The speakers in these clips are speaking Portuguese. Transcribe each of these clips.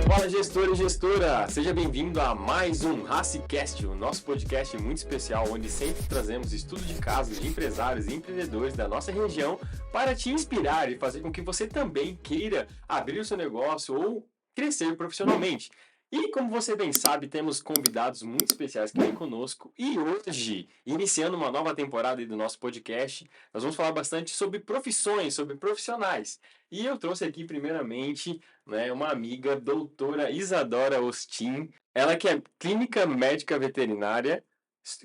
Fala, gestor e gestora! Seja bem-vindo a mais um RaciCast, o nosso podcast muito especial, onde sempre trazemos estudo de casos de empresários e empreendedores da nossa região para te inspirar e fazer com que você também queira abrir o seu negócio ou crescer profissionalmente. E como você bem sabe, temos convidados muito especiais que vêm conosco. E hoje, iniciando uma nova temporada aí do nosso podcast, nós vamos falar bastante sobre profissões, sobre profissionais. E eu trouxe aqui, primeiramente, uma amiga, doutora Isadora Ostin. Ela que é clínica médica veterinária,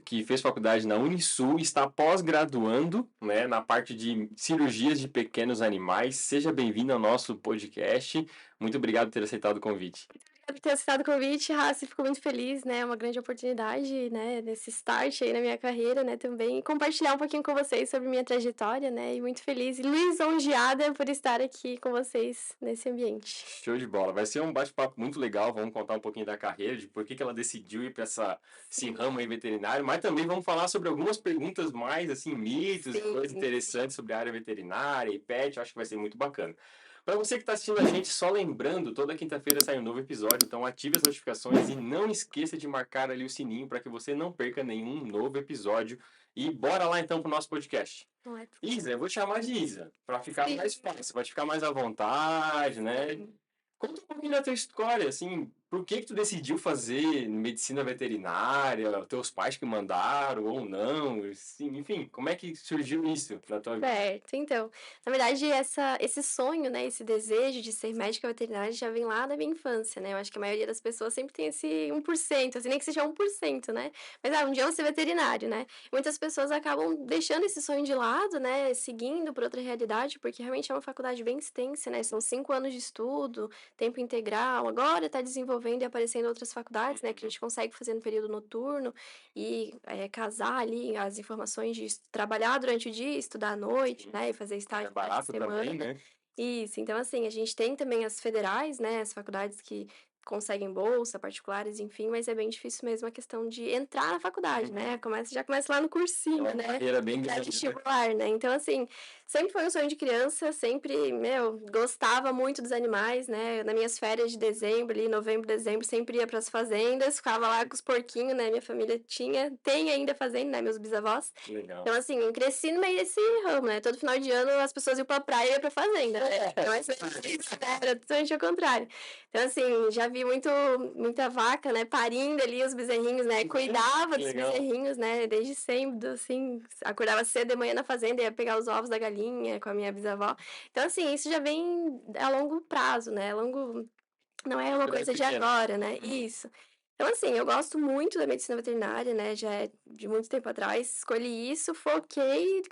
que fez faculdade na Unisul, está pós-graduando, na parte de cirurgias de pequenos animais. Seja bem-vinda ao nosso podcast. Muito obrigado por ter aceitado o convite. Por ter aceitado o convite, Raci, fico muito feliz, né, é uma grande oportunidade, né, nesse start aí na minha carreira, né, também, e compartilhar um pouquinho com vocês sobre minha trajetória, né, e muito feliz e lisonjeada por estar aqui com vocês nesse ambiente. Show de bola. Vai ser um bate-papo muito legal. Vamos contar um pouquinho da carreira, de por que ela decidiu ir para esse ramo aí veterinário, mas também vamos falar sobre algumas perguntas mais, assim, mitos, Sim. coisas interessantes sobre a área veterinária e pet. Eu acho que vai ser muito bacana. Para você que está assistindo a gente, só lembrando, toda quinta-feira sai um novo episódio, então ative as notificações e não esqueça de marcar ali o sininho para que você não perca nenhum novo episódio. E bora lá então pro nosso podcast. Isa, eu vou te chamar de Isa, para ficar mais fácil, pode ficar mais à vontade, né? Conta um pouquinho da tua história, assim, por que tu decidiu fazer medicina veterinária, teus pais que mandaram ou não, assim, enfim, como é que surgiu isso na tua vida? Certo, então, na verdade esse sonho, né, esse desejo de ser médica veterinária já vem lá da minha infância, né, eu acho que a maioria das pessoas sempre tem esse 1%, assim, nem que seja 1%, né, mas, um dia eu vou ser veterinário, né. Muitas pessoas acabam deixando esse sonho de lado, né, seguindo por outra realidade, porque realmente é uma faculdade bem extensa, né, são 5 anos de estudo, tempo integral, agora está desenvolvendo e aparecendo outras faculdades, né, que a gente consegue fazer no período noturno e, casar ali as informações de trabalhar durante o dia, estudar à noite, né, e fazer estágio É durante a barato também, semana. né? Isso, então assim, a gente tem também as federais, né, as faculdades que conseguem bolsa, particulares, enfim, mas é bem difícil mesmo a questão de entrar na faculdade, né, já começa lá no É cursinho, uma né, carreira bem grande, né? pré-vestibular, né, então assim, sempre foi um sonho de criança, sempre, gostava muito dos animais, né, nas minhas férias de dezembro, ali, novembro, dezembro, sempre ia para as fazendas, ficava lá com os porquinhos, né, minha família tem ainda fazenda, né, meus bisavós. Legal. Então, assim, eu cresci no meio desse ramo, né, todo final de ano as pessoas iam pra praia e eu ia pra fazenda, né, então era totalmente ao contrário. Então, assim, já vi muita vaca, né, parindo ali os bezerrinhos, né, cuidava dos Legal. bezerrinhos, né, desde sempre, assim, acordava cedo de manhã na fazenda, ia pegar os ovos da galinha com a minha bisavó. Então, assim, isso já vem a longo prazo, né, não é uma Desde coisa de pequeno. agora, né, isso. Então, assim, eu gosto muito da medicina veterinária, né, já é de muito tempo atrás, escolhi isso, foquei,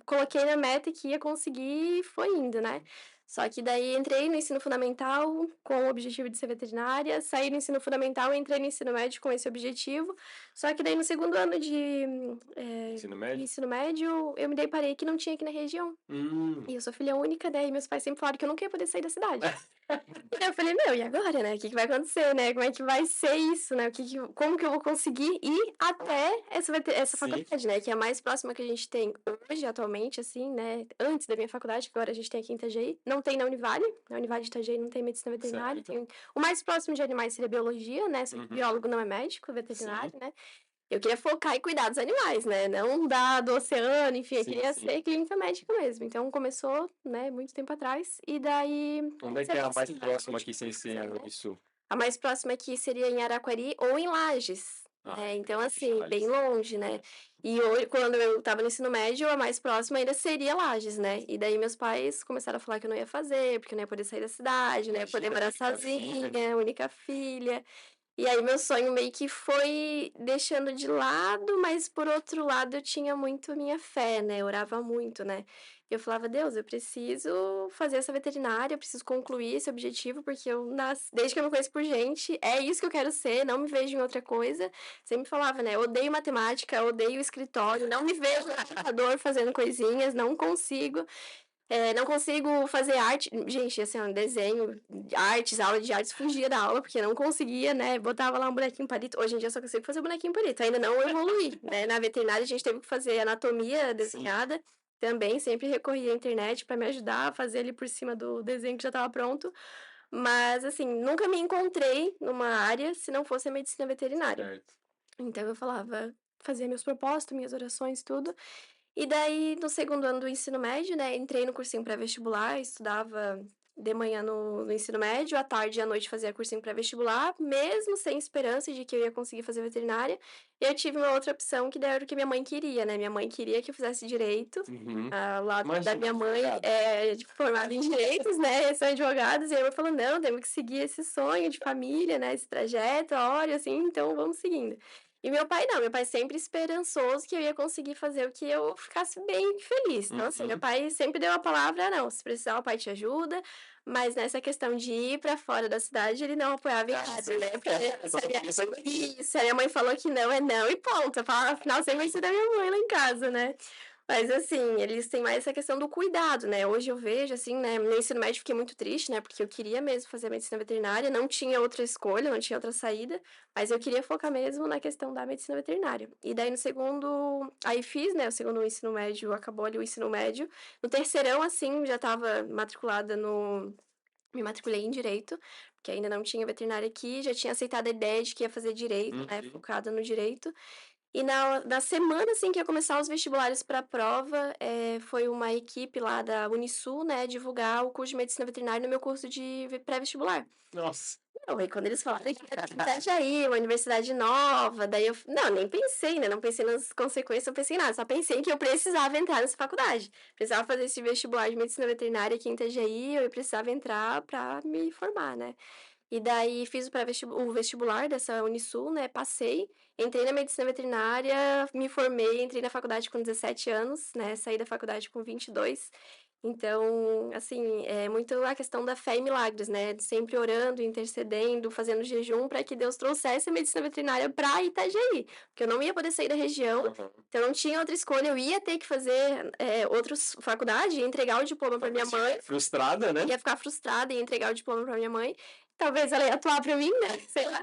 coloquei na meta que ia conseguir e foi indo, né. Só que daí entrei no ensino fundamental com o objetivo de ser veterinária, saí do ensino fundamental e entrei no ensino médio com esse objetivo, só que daí no segundo ano Ensino de médio? ensino médio, eu me deparei que não tinha aqui na região. Hum. E eu sou filha única, né, e meus pais sempre falaram que eu nunca ia poder sair da cidade. E daí eu falei: "Meu, e agora, né, o que que vai acontecer, né, como é que vai ser isso, né, como que eu vou conseguir ir até essa Sim. faculdade, né, que é a mais próxima que a gente tem hoje, atualmente, assim, né, antes da minha faculdade, que agora a gente tem aqui em Itajaí, não tem na Univale de Itajaí não tem medicina veterinária, Certo. tem o mais próximo de animais seria biologia, né, só que Uhum. biólogo não é médico, Sim. veterinário, né. Eu queria focar e cuidar dos animais, né, não do oceano, enfim, eu Sim, queria sim. ser clínica médica mesmo. Então começou, né, muito tempo atrás, e daí Onde é comecei que a é a mais pesquisar, próxima aqui sem ser a né. Unisul? A mais próxima aqui seria em Araquari ou em Lages, Ah, né, é então longe, assim, bem Charles. longe, né. E hoje quando eu estava no ensino médio, a mais próxima ainda seria Lages, né, e daí meus pais começaram a falar que eu não ia fazer, porque eu não ia poder sair da cidade, não ia poder Imagina, morar única filha. sozinha, única filha. E aí meu sonho meio que foi deixando de lado, mas por outro lado eu tinha muito a minha fé, né, eu orava muito, né. Eu falava: "Deus, eu preciso fazer essa veterinária, eu preciso concluir esse objetivo, porque eu nasci desde que eu me conheço por gente, é isso que eu quero ser, não me vejo em outra coisa". Sempre falava, né: "Odeio matemática, odeio escritório, não me vejo no computador fazendo coisinhas, não consigo". Não consigo fazer arte gente, assim, ó, desenho, artes, aula de artes, fugia da aula, porque não conseguia, né, botava lá um bonequinho palito. Hoje em dia eu só consigo fazer bonequinho palito, ainda não evoluí, né, na veterinária a gente teve que fazer anatomia Sim. desenhada, Também sempre recorri à internet para me ajudar a fazer ali por cima do desenho que já estava pronto, mas, assim, nunca me encontrei numa área se não fosse a medicina veterinária. Certo. Então eu falava fazia meus propósitos, minhas orações, tudo. E daí, no segundo ano do ensino médio, né, entrei no cursinho pré-vestibular, estudava de manhã no ensino médio, à tarde e à noite fazia cursinho pré-vestibular, mesmo sem esperança de que eu ia conseguir fazer veterinária. E eu tive uma outra opção que daí era o que minha mãe queria, né? Minha mãe queria que eu fizesse direito. Uhum. O lado da Imagina, minha mãe complicado. é formada em direitos, né? São advogados, e aí eu falou: não, temos que seguir esse sonho de família, né? Esse trajeto, olha, assim, então vamos seguindo. E meu pai não, meu pai sempre esperançoso que eu ia conseguir fazer o que eu ficasse bem feliz. Então, assim, meu Uhum. pai sempre deu a palavra: "Não, se precisar o pai te ajuda", mas nessa questão de ir pra fora da cidade, ele não apoiava em nada, né, porque Só se a minha queria sair daqui. isso, a minha mãe falou que não é não e ponto, a palavra final sempre vai ser da minha mãe lá em casa, né. Mas assim, eles têm mais essa questão do cuidado, né, hoje eu vejo, assim, né, no ensino médio fiquei muito triste, né, porque eu queria mesmo fazer medicina veterinária, não tinha outra escolha, não tinha outra saída, mas eu queria focar mesmo na questão da medicina veterinária. E daí no segundo aí fiz, né, o segundo ensino médio, acabou ali o ensino médio. No terceirão, assim, já estava matriculada no me matriculei em direito, porque ainda não tinha veterinária aqui, já tinha aceitado a ideia de que ia fazer direito, né, Uhum. focada no direito. E na semana, assim, que ia começar os vestibulares para a prova, foi uma equipe lá da Unisul, né, divulgar o curso de medicina veterinária no meu curso de pré-vestibular. Nossa. Não, aí quando eles falaram que era em Itajaí, uma universidade nova, daí eu não, nem pensei, né, não pensei nas consequências, não pensei em nada, só pensei que eu precisava entrar nessa faculdade. Precisava fazer esse vestibular de medicina veterinária aqui em Itajaí, eu precisava entrar para me formar, né. E daí fiz o vestibular dessa Unisul, né, passei, entrei na medicina veterinária, me formei, entrei na faculdade com 17 anos, né, saí da faculdade com 22. Então, assim, é muito a questão da fé e milagres, né, sempre orando, intercedendo, fazendo jejum para que Deus trouxesse a medicina veterinária para Itajaí, porque eu não ia poder sair da região, Aham. então não tinha outra escolha, eu ia ter que fazer, outros faculdade, ia entregar o diploma para minha mãe, Frustrada, né? ia ficar frustrada, ia entregar o diploma para minha mãe. Talvez ela ia atuar para mim, né, sei lá,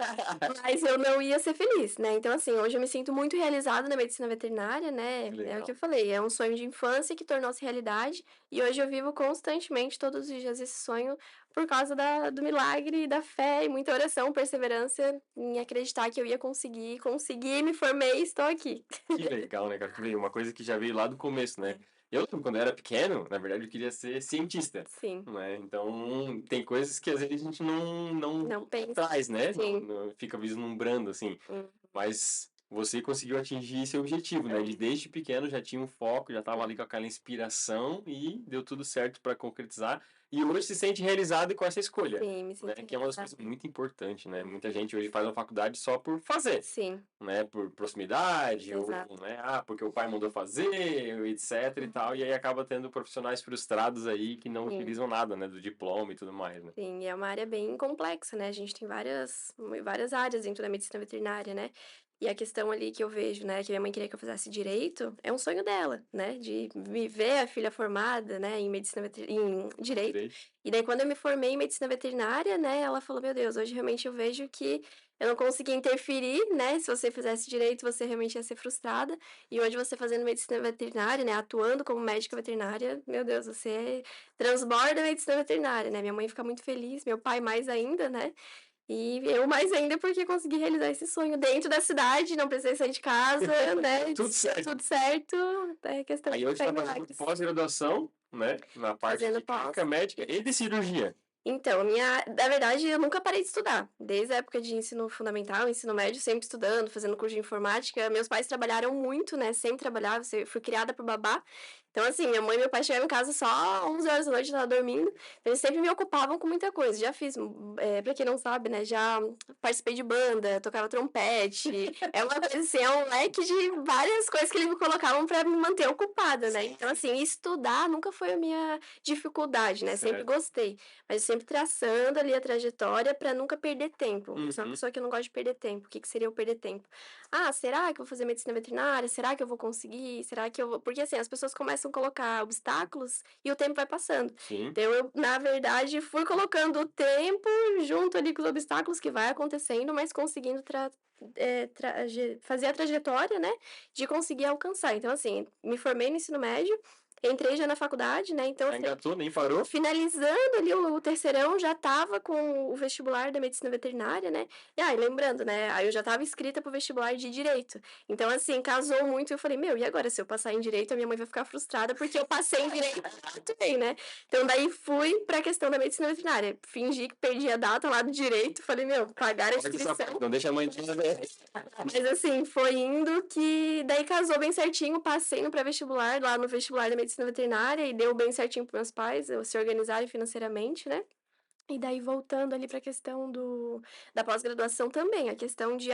mas eu não ia ser feliz, né. Então, assim, hoje eu me sinto muito realizada na medicina veterinária, né, Que é o que legal. eu falei, é um sonho de infância que tornou-se realidade, e hoje eu vivo constantemente, todos os dias, esse sonho por causa do milagre, da fé e muita oração, perseverança em acreditar que eu ia conseguir, consegui, me formei e estou aqui. Que legal, né, cara? Tu vê, uma coisa que já veio lá do começo, né? Eu, quando eu era pequeno, na verdade, eu queria ser cientista, Sim, né? Então, tem coisas que às vezes a gente não não penso. traz, né? Sim. Fica vislumbrando, assim. Hum. Mas você conseguiu atingir seu objetivo, né? De desde pequeno já tinha um foco, já estava ali com aquela inspiração e deu tudo certo para concretizar. E hoje se sente realizado com essa escolha, Sim, me né? sinto Que é uma das coisas realizada. muito importantes, né? Muita gente hoje faz uma faculdade só por fazer, Sim, né? Por proximidade, ou, exato. né? Ah, porque o pai mandou fazer, etc e tal. E aí acaba tendo profissionais frustrados aí que não Sim, utilizam nada, né? Do diploma e tudo mais, né? sim, e é uma área bem complexa, né, a gente tem várias áreas dentro da medicina veterinária, né, e a questão ali que eu vejo, né, que minha mãe queria que eu fizesse direito, é um sonho dela, né, de me ver a filha formada, né, em direito, Direito. e daí quando eu me formei em medicina veterinária, né, ela falou: "Meu Deus, hoje realmente eu vejo que eu não consegui interferir, né, se você fizesse direito você realmente ia ser frustrada, e hoje você fazendo medicina veterinária, né, atuando como médica veterinária, meu Deus, você transborda a medicina veterinária, né, minha mãe fica muito feliz, meu pai mais ainda, né, e eu mais ainda porque consegui realizar esse sonho dentro da cidade, não precisei sair de casa, né, Tudo certo. tudo certo, é questão Aí de hoje fé e está fazendo milagres. pós-graduação, né? Na parte Fazendo de clínica pós. médica e de cirurgia. Então, na verdade, eu nunca parei de estudar. Desde a época de ensino fundamental, ensino médio, sempre estudando, fazendo curso de informática. Meus pais trabalharam muito, né? Sempre trabalhavam. Fui criada por babá. Então, assim, minha mãe e meu pai chegavam em casa só 11 horas da noite, eu estava dormindo. Então, eles sempre me ocupavam com muita coisa. Já fiz, pra quem não sabe, né? Já participei de banda, tocava trompete. É uma coisa assim, é um leque de várias coisas que eles me colocavam para me manter ocupada, né? Então, assim, estudar nunca foi a minha dificuldade, né? Sempre Certo. gostei. Mas sempre traçando ali a trajetória para nunca perder tempo. Eu sou uma Uhum. pessoa que eu não gosto de perder tempo. O que que seria eu perder tempo? Ah, será que eu vou fazer medicina veterinária? Será que eu vou conseguir? Será que eu vou. Porque assim, as pessoas começam a colocar obstáculos e o tempo vai passando. Sim. Então, eu, na verdade, fui colocando o tempo junto ali com os obstáculos que vai acontecendo, mas conseguindo fazer a trajetória, né, de conseguir alcançar. Então, assim, me formei no ensino médio, entrei já na faculdade, né, então Já engatou, nem parou? finalizando ali o terceirão, já estava com o vestibular da medicina veterinária, né. E aí lembrando, né, aí eu já estava inscrita para o vestibular de direito. Então, assim, casou muito, eu falei: "Meu, e agora se eu passar em direito, a minha mãe vai ficar frustrada, porque eu passei em direito também, né". Então daí fui para a questão da medicina veterinária, fingi que perdi a data lá do direito, falei: "Meu, pagar a Corta essa parte, inscrição". não deixa a mãe dela ver. Mas assim, foi indo que daí casou bem certinho, passei no pré-vestibular, lá no vestibular da medicina veterinária e deu bem certinho para meus pais, se organizarem financeiramente, né. E daí voltando ali para a questão da pós-graduação também, a questão de,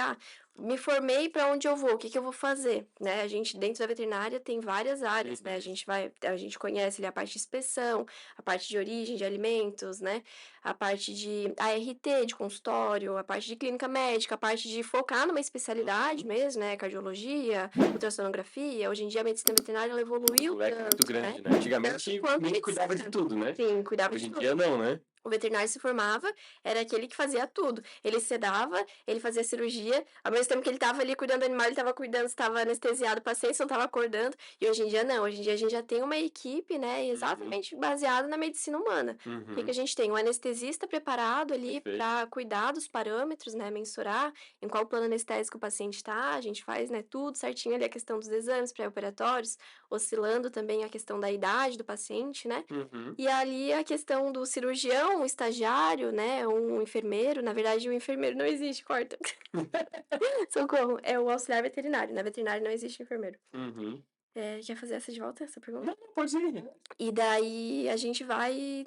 me formei para onde eu vou, o que que eu vou fazer, né, a gente dentro da veterinária tem várias áreas, né, a gente conhece ali a parte de inspeção, a parte de origem de alimentos, né, a parte de ART, de consultório, a parte de clínica médica, a parte de focar numa especialidade mesmo, né, cardiologia, ultrassonografia, hoje em dia a medicina veterinária ela evoluiu O leque é muito tanto, né, grande, né? Antigamente, tanto quanto ninguém cuidava de medicina. tudo, né? Sim, cuidava Hoje de em tudo. dia não, né? O veterinário se formava, era aquele que fazia tudo. Ele sedava, ele fazia cirurgia, ao mesmo tempo que ele estava ali cuidando do animal, ele estava cuidando se estava anestesiado o paciente, se não estava acordando. E hoje em dia não, hoje em dia a gente já tem uma equipe, né, Uhum, exatamente baseada na medicina humana. O que que a uhum, gente tem? Um anestesista preparado ali perfeito. para cuidar dos parâmetros, né, mensurar em qual plano anestésico o paciente está, a gente faz, né, tudo certinho ali, a questão dos exames pré-operatórios, oscilando também a questão da idade do paciente, né. Uhum. E ali a questão do cirurgião, o estagiário, né, um enfermeiro, na verdade o enfermeiro não existe, corta. Socorro, é o auxiliar veterinário, na veterinária não existe enfermeiro. Uhum. Quer fazer essa de volta, essa pergunta? Não, não, pode ir. E daí a gente vai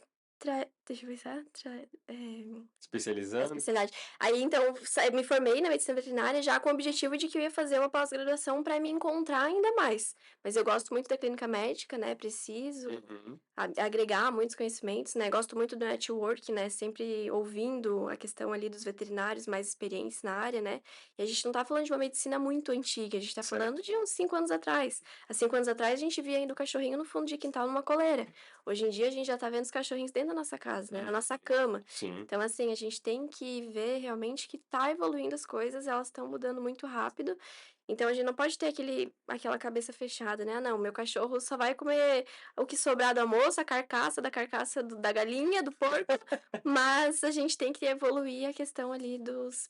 deixa eu pensar, a Especializando. especialidade. Aí então me formei na medicina veterinária já com o objetivo de que eu ia fazer uma pós-graduação para me encontrar ainda mais. Mas eu gosto muito da clínica médica, né, preciso Uhum. agregar muitos conhecimentos, né, gosto muito do network, né, sempre ouvindo a questão ali dos veterinários mais experientes na área, né, e a gente não tá falando de uma medicina muito antiga, a gente tá falando Certo. de uns 5 anos atrás. Há 5 anos atrás a gente via ainda o cachorrinho no fundo de quintal numa coleira. Hoje em dia a gente já tá vendo os cachorrinhos dentro da nossa casa, né, na nossa cama. Sim. Então, assim, a gente tem que ver realmente que tá evoluindo as coisas, elas estão mudando muito rápido. Então, a gente não pode ter aquela cabeça fechada, né? "Ah, não, meu cachorro só vai comer o que sobrar do almoço, a carcaça da carcaça da galinha, do porco", mas a gente tem que evoluir a questão ali dos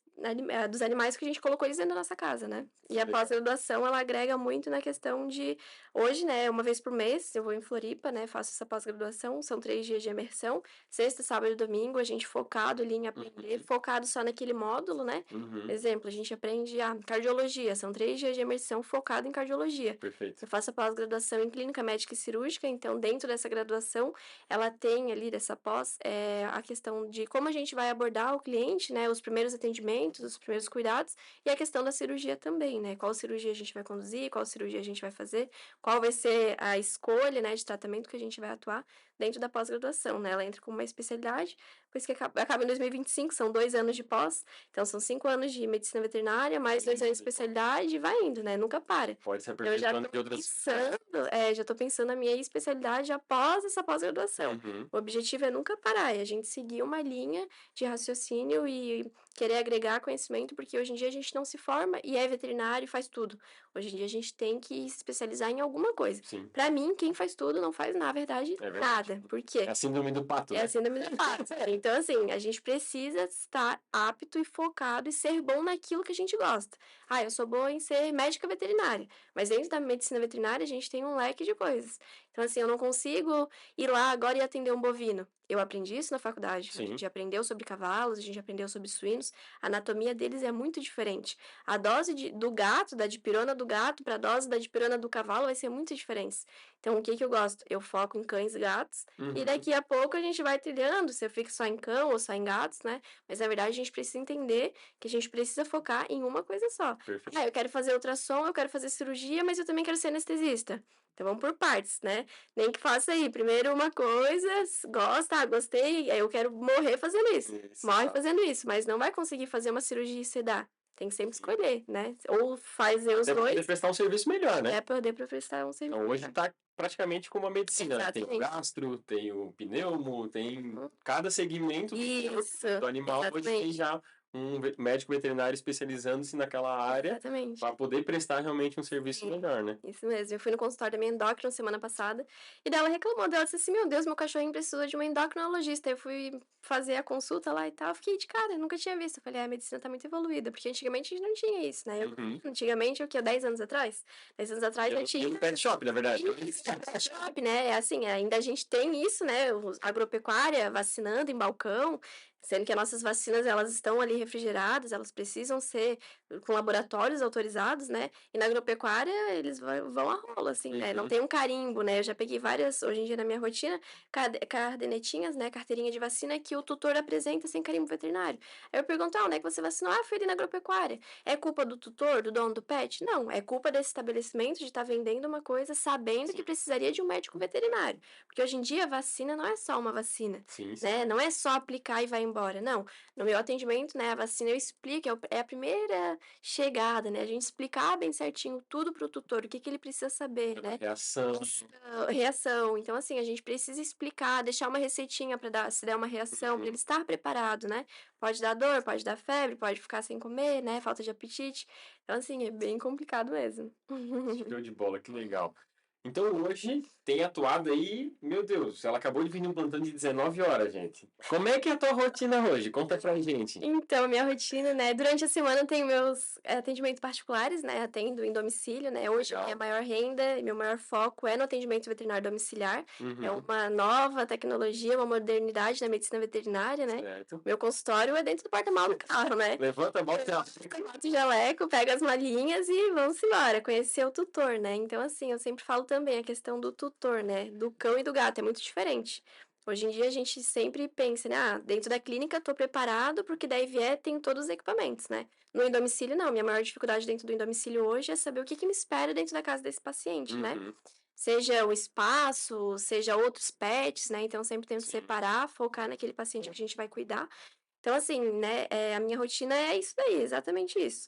animais que a gente colocou eles dentro da nossa casa, né? E a Legal. pós-graduação, ela agrega muito na questão de hoje, né, uma vez por mês, eu vou em Floripa, né, faço essa pós-graduação, são 3 dias de imersão, sexta, sábado e domingo, a gente focado ali em aprender, Uhum. focado só naquele módulo, né. Uhum. Exemplo, a gente aprende, cardiologia, são 3 dias de imersão focado em cardiologia. Perfeito. Eu faço a pós-graduação em clínica médica e cirúrgica, então dentro dessa graduação, ela tem ali dessa pós, a questão de como a gente vai abordar o cliente, né, os primeiros atendimentos, os primeiros cuidados, e a questão da cirurgia também, né, qual cirurgia a gente vai conduzir, qual cirurgia a gente vai fazer, qual vai ser a escolha, né, de tratamento que a gente vai atuar dentro da pós-graduação, né, ela entra como uma especialidade, pois que acaba em 2025, são 2 anos de pós, então são 5 anos de medicina veterinária, mais 2 anos de especialidade e vai indo, né, nunca para. Pode se Então eu já aperfeiçoando tô de outras. já tô pensando na minha especialidade após essa pós-graduação. Uhum. O objetivo é nunca parar, é a gente seguir uma linha de raciocínio e querer agregar conhecimento, porque hoje em dia a gente não se forma e é veterinário e faz tudo. Hoje em dia a gente tem que se especializar em alguma coisa. Sim, Para mim, quem faz tudo não faz, na verdade, é verdade. nada. Por É quê? a síndrome do pato, É a né? síndrome do pato. Então, assim, a gente precisa estar apto e focado e ser bom naquilo que a gente gosta. Eu sou boa em ser médica veterinária, mas dentro da medicina veterinária a gente tem um leque de coisas. Então, assim, eu não consigo ir lá agora e atender um bovino. Eu aprendi isso na faculdade. A Sim. gente aprendeu sobre cavalos, a gente aprendeu sobre suínos. A anatomia deles é muito diferente. A dose do gato, da dipirona do gato, para a dose da dipirona do cavalo vai ser muito diferente. Então, o que que eu gosto? Eu foco em cães e gatos e Uhum. daqui a pouco a gente vai trilhando, se eu fico só em cão ou só em gatos, né? Mas na verdade a gente precisa entender que a gente precisa focar em uma coisa só. Perfeito. Eu quero fazer ultrassom, eu quero fazer cirurgia, mas eu também quero ser anestesista. Então vamos por partes, né? Nem que faça aí, primeiro uma coisa, gosta, gostei, aí eu quero morrer fazendo isso. Isso, Morre exato. fazendo isso, mas não vai conseguir fazer uma cirurgia e sedar. Tem que sempre Sim. escolher, né? Ou fazer os Até pra poder dois, prestar um serviço melhor, né? é poder prestar um serviço Então hoje melhor. tá praticamente como a medicina, né? Tem o Exatamente. gastro, tem o pneumo, tem Uhum. cada segmento Isso, do animal hoje tem exatamente. já médico veterinário especializando-se naquela área Exatamente. para poder prestar realmente um serviço Sim. melhor, né? Isso mesmo. Eu fui no consultório da minha endócrina semana passada, e daí ela reclamou, daí ela disse assim: "Meu Deus, meu cachorrinho precisou de uma endocrinologista". Eu fui fazer a consulta lá e tal, eu fiquei de cara, eu nunca tinha visto. Eu falei: "Ah, a medicina tá muito evoluída", porque antigamente a gente não tinha isso, né. Uhum. Antigamente, o quê? 10 anos atrás? 10 anos atrás já E tinha no pet shop, na verdade. isso, shop, né, é assim, ainda a gente tem isso, né, os agropecuária vacinando em balcão, sendo que as nossas vacinas, elas estão ali refrigeradas, elas precisam ser com laboratórios autorizados, né, e na agropecuária eles vão a rola, assim, né, não Uhum. tem um carimbo, né, eu já peguei várias, hoje em dia na minha rotina, cardenetinhas, né, carteirinha de vacina que o tutor apresenta sem carimbo veterinário. Aí eu pergunto: "Ah, onde é que você vacinou?". "Ah, fui ali na agropecuária". É culpa do tutor, do dono do pet? Não, é culpa desse estabelecimento de estar vendendo uma coisa sabendo que Sim, precisaria de um médico veterinário. Porque hoje em dia a vacina não é só uma vacina, sim, sim. né? Não é só aplicar e vai embora. Não. No meu atendimento, né, a vacina eu explico, é a primeira chegada, né? A gente explicar bem certinho tudo para o tutor, o que que ele precisa saber, né? Reação. Reação. Então, assim, a gente precisa explicar, deixar uma receitinha para dar, se der uma reação, para Uhum. ele estar preparado, né? Pode dar dor, pode dar febre, pode ficar sem comer, né? Falta de apetite. Então, assim, é bem complicado mesmo. Show de bola, que legal. Então hoje tem atuado aí, meu Deus, ela acabou de vir num plantão de 19 horas, gente. Como é que é a tua rotina hoje? Conta pra gente. Então, a minha rotina, né, durante a semana eu tenho meus atendimentos particulares, né, atendo em domicílio, né, hoje a minha Legal. maior renda e meu maior foco é no atendimento veterinário domiciliar, é Uhum. uma nova tecnologia, uma modernidade na medicina veterinária, né, Certo. meu consultório é dentro do porta-malas do carro, né, Levanta, bota. boto o jaleco, pego as malinhas e vamos embora, conhecer o tutor, né, então assim, eu sempre falo também a questão do tutor, né, do cão e do gato, é muito diferente. Hoje em dia a gente sempre pensa, né, dentro da clínica estou preparado porque daí vier tem todos os equipamentos, né. No domicílio não, minha maior dificuldade dentro do domicílio hoje é saber o que que me espera dentro da casa desse paciente, né. Uhum. Seja o espaço, seja outros pets, né, então sempre tento Sim. separar, focar naquele paciente que a gente vai cuidar. Então assim, né, a minha rotina é isso daí, exatamente isso.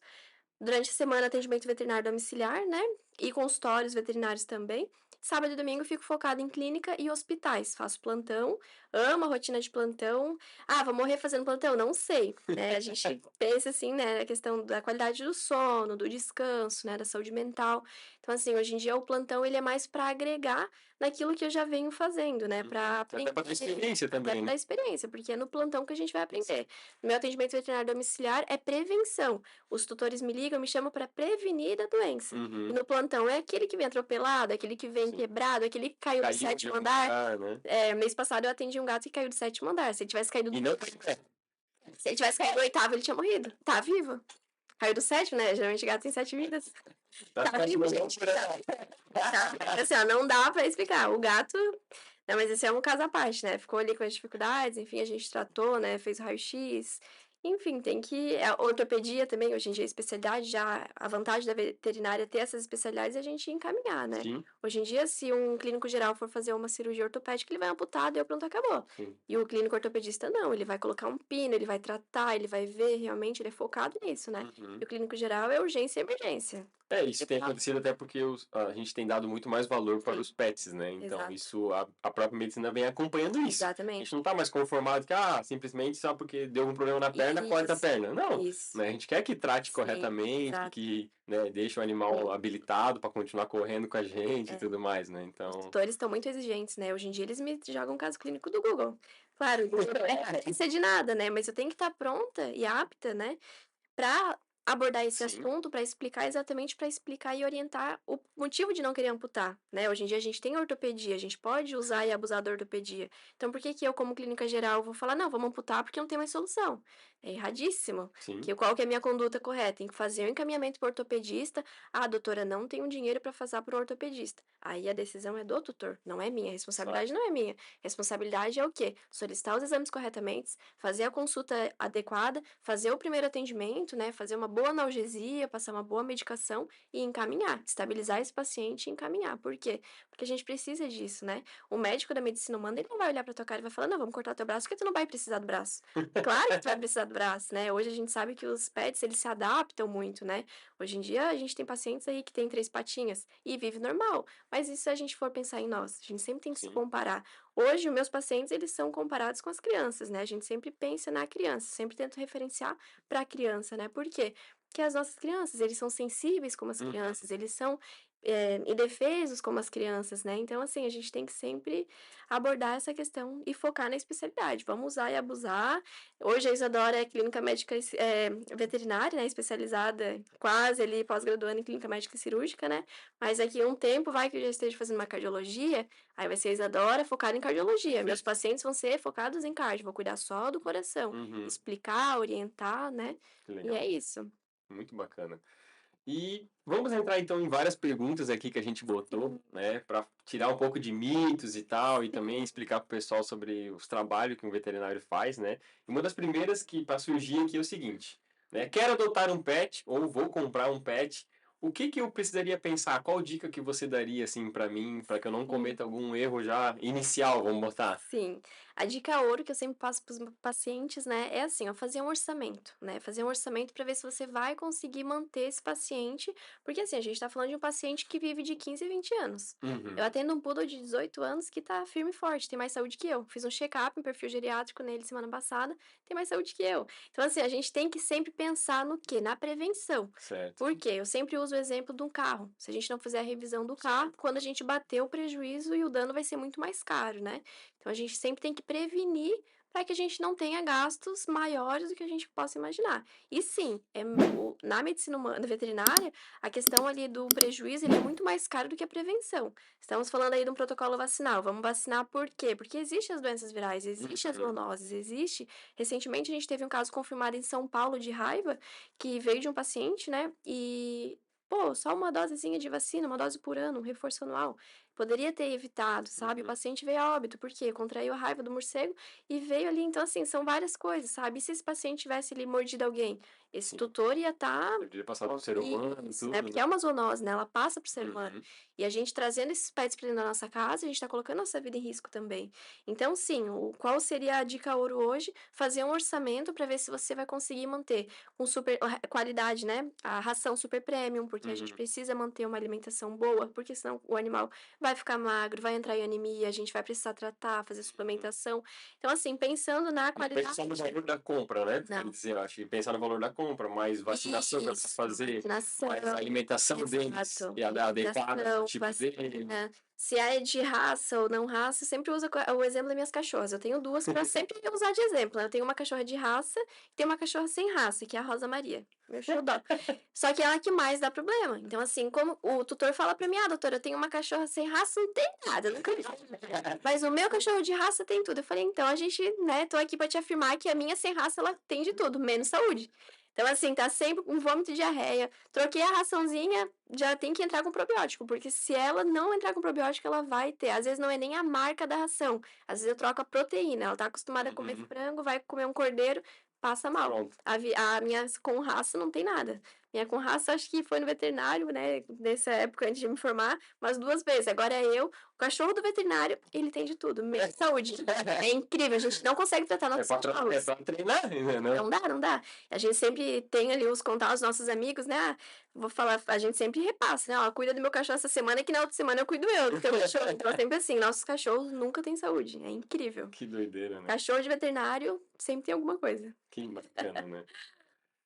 Durante a semana, atendimento veterinário domiciliar, né, e consultórios veterinários também. Sábado e domingo eu fico focada em clínica e hospitais, faço plantão, amo a rotina de plantão. "Ah, vou morrer fazendo plantão?", não sei, né, a gente pensa assim, né, na questão da qualidade do sono, do descanso, né, da saúde mental. Então assim, hoje em dia o plantão ele é mais para agregar naquilo que eu já venho fazendo, né, Uhum. para Até aprender, pra ter experiência até também, pra né? dar experiência, porque é no plantão que a gente vai aprender. Meu atendimento veterinário domiciliar é prevenção. Os tutores me ligam, me chamam para prevenir a doença. E Uhum. no plantão é aquele que vem atropelado, aquele que vem Sim. quebrado, aquele que caiu do Caiu de sétimo algum andar. lugar, né? Mês passado eu atendi um gato que caiu do sétimo andar. Se ele tivesse caído E do, não tá em pé. se ele tivesse caído do oitavo, ele tinha morrido. Tá vivo. Caiu do sétimo, né? Geralmente gato tem 7 vidas. Tá Tá ficando vivo, não gente. por aí. Tá. Assim, ó, não dá pra explicar. O gato. Não, mas esse é um caso à parte, né? Ficou ali com as dificuldades, enfim, a gente tratou, né? Fez o raio-x. Enfim, tem que. A ortopedia também, hoje em dia, é especialidade, já a vantagem da veterinária é ter essas especialidades é a gente encaminhar, né? Sim, Hoje em dia, se um clínico geral for fazer uma cirurgia ortopédica, ele vai amputar, deu, pronto, acabou. sim. E o clínico ortopedista não, ele vai colocar um pino, ele vai tratar, ele vai ver, realmente, ele é focado nisso, né? E Uhum. o clínico geral é urgência e emergência. É, isso tem acontecido até porque a gente tem dado muito mais valor para Sim, os pets, né? Então, exato. isso, a própria medicina vem acompanhando isso. A gente Exatamente. não tá mais conformado que, simplesmente só porque deu um problema na perna, corta a Isso, perna. Não, isso. né? A gente quer que trate Sim, corretamente, exato. que, né, deixe o animal Sim, habilitado para continuar correndo com a gente e é. tudo mais, né? Os Então, tutores estão muito exigentes, né, hoje em dia eles me jogam caso clínico do Google. Claro, não é referência de nada, né, mas eu tenho que estar pronta e apta, né, para abordar esse sim, assunto, para explicar exatamente para explicar e orientar o motivo de não querer amputar, né. Hoje em dia a gente tem ortopedia, a gente pode usar e abusar da ortopedia. Então por que que eu, como clínica geral, vou falar: "Não, vamos amputar porque não tem mais solução". É erradíssimo. sim, Que qual que é a minha conduta correta? Tem que fazer o encaminhamento para o ortopedista. "Ah, doutora, não tenho dinheiro para passar para o ortopedista". Aí a decisão é do tutor, não é minha, a claro. responsabilidade não é minha. Responsabilidade é o quê? Solicitar os exames corretamente, fazer a consulta adequada, fazer o primeiro atendimento, né, fazer uma boa analgesia, passar uma boa medicação e encaminhar, estabilizar esse paciente e encaminhar. Por quê? Porque a gente precisa disso, né? O médico da medicina humana, ele não vai olhar pra tua cara e vai falar, não, vamos cortar teu braço, porque tu não vai precisar do braço. Claro que tu vai precisar do braço, né? Hoje a gente sabe que os pets, eles se adaptam muito, né? Hoje em dia, a gente tem pacientes aí que tem 3 patinhas e vive normal. Mas e se a gente for pensar em nós? A gente sempre tem que se Sim. comparar. Hoje, os meus pacientes, eles são comparados com as crianças, né? A gente sempre pensa na criança, sempre tento referenciar para a criança, né? Por quê? Porque as nossas crianças, eles são sensíveis como as Uhum. crianças, eles são indefesos como as crianças, né? Então, assim, a gente tem que sempre abordar essa questão e focar na especialidade. Vamos usar e abusar. Hoje a Isadora é clínica médica veterinária, né? Especializada, quase ali pós-graduando em clínica médica cirúrgica, né? Mas daqui a um tempo vai que eu já esteja fazendo uma cardiologia, aí vai ser a Isadora focada em cardiologia. Meus pacientes vão ser focados em cardio, vou cuidar só do coração, Uhum. explicar, orientar, né? Que E legal. é isso. Muito bacana. E vamos entrar então em várias perguntas aqui que a gente botou, né, para tirar um pouco de mitos e tal, e também explicar para o pessoal sobre os trabalhos que um veterinário faz, né? E uma das primeiras que para surgir aqui é o seguinte, né? Quero adotar um pet ou vou comprar um pet. O que que eu precisaria pensar? Qual dica que você daria assim para mim, para que eu não Sim. cometa algum erro já inicial, vamos botar? Sim. A dica ouro que eu sempre passo para os pacientes, né, é assim, ó, fazer um orçamento, né? Fazer um orçamento para ver se você vai conseguir manter esse paciente, porque assim, a gente tá falando de um paciente que vive de 15 a 20 anos. Eu Uhum. atendo um poodle de 18 anos que tá firme e forte, tem mais saúde que eu. Fiz um check-up, um perfil geriátrico nele semana passada, tem mais saúde que eu. Então, assim, a gente tem que sempre pensar no quê? Na prevenção. Certo. Por quê? Eu sempre uso o exemplo de um carro. Se a gente não fizer a revisão do carro, quando a gente bater o prejuízo e o dano vai ser muito mais caro, né? Então a gente sempre tem que prevenir para que a gente não tenha gastos maiores do que a gente possa imaginar. E sim, na medicina humana, veterinária, a questão ali do prejuízo ele é muito mais caro do que a prevenção. Estamos falando aí de um protocolo vacinal. Vamos vacinar por quê? Porque existem as doenças virais, existem as Uhum. zoonoses, existe. Recentemente a gente teve um caso confirmado em São Paulo de raiva, que veio de um paciente, né? E, pô, só uma dosezinha de vacina, uma dose por ano, um reforço anual. Poderia ter evitado, sabe? O Uhum. paciente veio a óbito, porque contraiu a raiva do morcego e veio ali. Então, assim, são várias coisas, sabe? E se esse paciente tivesse ali mordido alguém? Esse Sim. tutor ia estar. Deveria passar pro ser humano, Isso, né? tudo, Porque né? é uma zoonose, né? Ela passa pro ser humano. Uhum. E a gente trazendo esses pets pra dentro da nossa casa, a gente tá colocando nossa vida em risco também. Então, sim, qual seria a dica ouro hoje? Fazer um orçamento para ver se você vai conseguir manter com super qualidade, né? A ração super premium, porque a gente Uhum. precisa manter uma alimentação boa, porque senão o animal vai ficar magro, vai entrar em anemia, a gente vai precisar tratar, fazer suplementação. Então, assim, pensando na Não pensar no qualidade. valor da compra, né? Quer Não. dizer, eu acho que pensar no valor da compra, mais vacinação para Isso, fazer, vacinação, mais alimentação deles exato. e adequada ao Vacinação, tipo dele. vacina. Se é de raça ou não raça, eu sempre uso o exemplo das minhas cachorras. Eu tenho duas para sempre usar de exemplo, né? Eu tenho uma cachorra de raça e tenho uma cachorra sem raça, que é a Rosa Maria. Meu xodó. Só que ela é a que mais dá problema. Então, assim, como o tutor fala pra mim, ah, doutora, eu tenho uma cachorra sem raça, não tem nada, eu nunca vi. Mas o meu cachorro de raça tem tudo. Eu falei, então a gente, né, tô aqui pra te afirmar que a minha sem raça, ela tem de tudo, menos saúde. Então, assim, tá sempre com vômito e diarreia. Troquei a raçãozinha, já tem que entrar com probiótico, porque se ela não entrar com probiótico, ela vai ter. Às vezes não é nem a marca da ração. Às vezes eu troco a proteína. Ela tá acostumada a comer Uhum. frango, vai comer um cordeiro, passa mal. Pronto. A minha com raça não tem nada. Minha com raça, acho que foi no veterinário, né, nessa época antes de me formar, umas 2 vezes. Agora é eu, o cachorro do veterinário, ele tem de tudo, menos saúde. É incrível, a gente não consegue tratar É nossos pra, é cachorros. pra treinar, né? Não dá, não dá. A gente sempre tem ali os contatos dos nossos amigos, né? Ah, vou falar, a gente sempre repassa, né? Ó, cuida do meu cachorro essa semana que na outra semana eu cuido eu do teu cachorro. Então é sempre assim, nossos cachorros nunca têm saúde. É incrível. Que doideira, né? Cachorro de veterinário sempre tem alguma coisa. Que bacana, né?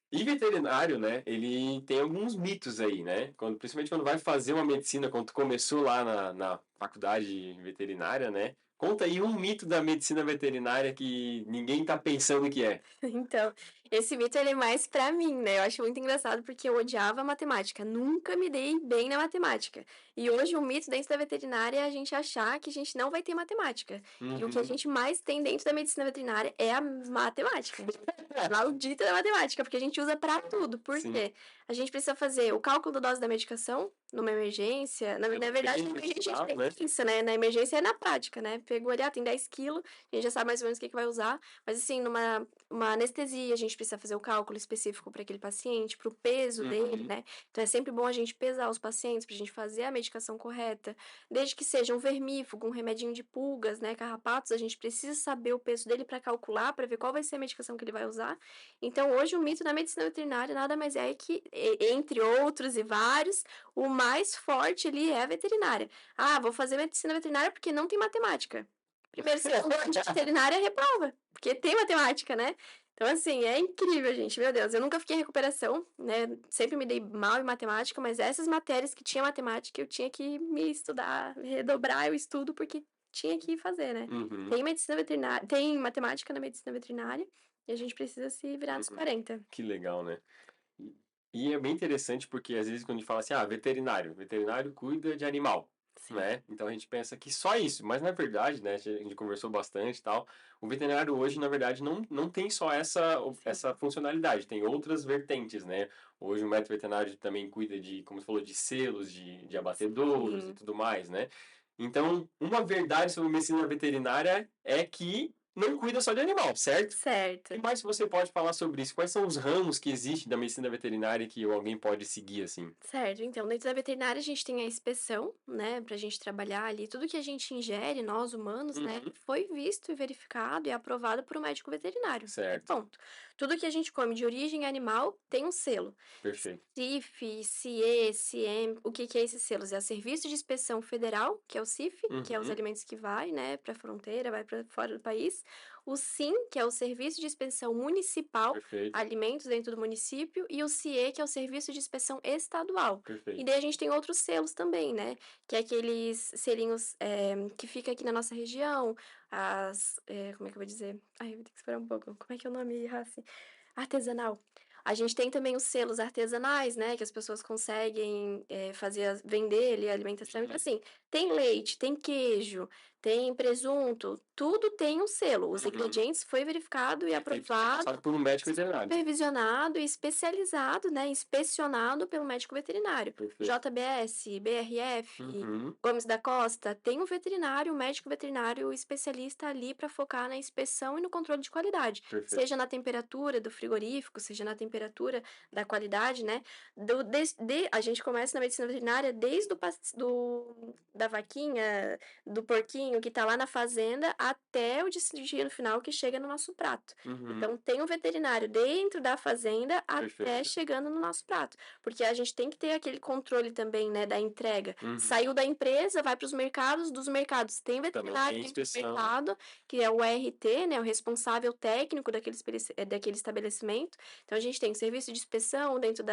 E veterinário, né? Ele tem alguns mitos aí, né? Principalmente quando vai fazer uma medicina, quando tu começou lá na faculdade veterinária, né? Conta aí um mito da medicina veterinária que ninguém tá pensando que é. Então, esse mito ele é mais pra mim, né? Eu acho muito engraçado porque eu odiava matemática, nunca me dei bem na matemática. E hoje o mito dentro da veterinária é a gente achar que a gente não vai ter matemática. E o que a Uhum. gente mais tem dentro da medicina veterinária é a matemática. Maldita da matemática, porque a gente usa pra tudo. Por Sim. quê? A gente precisa fazer o cálculo da dose da medicação, numa emergência, na Pelo verdade, na tempo e emergência a gente tal, tem né? isso, né? Na emergência é na prática, né? Pegou ali, tem 10 quilos, a gente já sabe mais ou menos o que vai usar. Mas, assim, numa uma anestesia, a gente precisa fazer o cálculo específico para aquele paciente, para o peso dele, Uhum. né? Então, é sempre bom a gente pesar os pacientes para a gente fazer a medicação correta. Desde que seja um vermífugo, um remedinho de pulgas, né? Carrapatos, a gente precisa saber o peso dele para calcular, para ver qual vai ser a medicação que ele vai usar. Então, hoje, o mito da medicina veterinária nada mais é que, entre outros e vários, o mais forte ali é a veterinária. Ah, vou fazer medicina veterinária porque não tem matemática. Primeiro, segundo ano de veterinária reprova, porque tem matemática, né? Então, assim, é incrível, gente. Meu Deus, eu nunca fiquei em recuperação, né? Sempre me dei mal em matemática, mas essas matérias que tinha matemática, eu tinha que me estudar, redobrar o estudo, porque tinha que fazer, né? Uhum. Tem medicina veterinária, tem matemática na medicina veterinária, e a gente precisa se virar nos Uhum. 40. Que legal, né? E e é bem interessante porque às vezes quando a gente fala assim, ah, veterinário cuida de animal, Sim, né? Então a gente pensa que só isso, mas na verdade, né, a gente conversou bastante e tal, o veterinário hoje, na verdade, não tem só sim, essa funcionalidade, tem outras vertentes, né? Hoje o médico veterinário também cuida de, como você falou, de selos, de abatedouros e sim. tudo mais, né? Então, uma verdade sobre medicina veterinária é que não cuida só de animal, certo? O que Certo. mais você pode falar sobre isso? Quais são os ramos que existem da medicina veterinária que alguém pode seguir assim? Certo, então, dentro da veterinária a gente tem a inspeção, né, pra gente trabalhar ali, tudo que a gente ingere, nós humanos, né, Uhum. foi visto e verificado e aprovado por um médico veterinário, é Certo, ponto. Tudo que a gente come de origem animal tem um selo. perfeito. CIF, CIE, CIEM, o que que é esses selos? É o Serviço de Inspeção Federal, que é o CIF, que é os Uhum. alimentos que vai, né, para a fronteira, vai para fora do país. O SIM, que é o Serviço de Inspeção Municipal, Perfeito, alimentos dentro do município, e o CIE, que é o Serviço de Inspeção Estadual. E perfeito. daí a gente tem outros selos também, né, que é aqueles selinhos, que fica aqui na nossa região, como é que eu vou dizer? Ai, eu vou ter que esperar um pouco. Como é que é o nome, Raci? Artesanal. A gente tem também os selos artesanais, né, que as pessoas conseguem, vender ali a alimentação. Então, Uhum. assim, tem leite, tem queijo, tem presunto, tudo tem um selo. Os Uhum. ingredientes foi verificado e Perfeito. aprovado, Passado por um médico veterinário. supervisionado e especializado, né, inspecionado pelo médico veterinário. Perfeito. JBS, BRF, Uhum. Gomes da Costa, tem um veterinário, um médico veterinário especialista ali para focar na inspeção e no controle de qualidade, Perfeito. seja na temperatura do frigorífico, seja na temperatura da qualidade, né? A gente começa na medicina veterinária desde da vaquinha, do porquinho que está lá na fazenda, até o destino final que chega no nosso prato. Uhum. Então, tem um veterinário dentro da fazenda até Perfeito. chegando no nosso prato. Porque a gente tem que ter aquele controle também, né, da entrega. Uhum. Saiu da empresa, vai para os mercados, dos mercados tem Também veterinário tem dentro do inspeção. mercado, que é o RT, né, o responsável técnico daquele estabelecimento. Então, a gente tem o serviço de inspeção dentro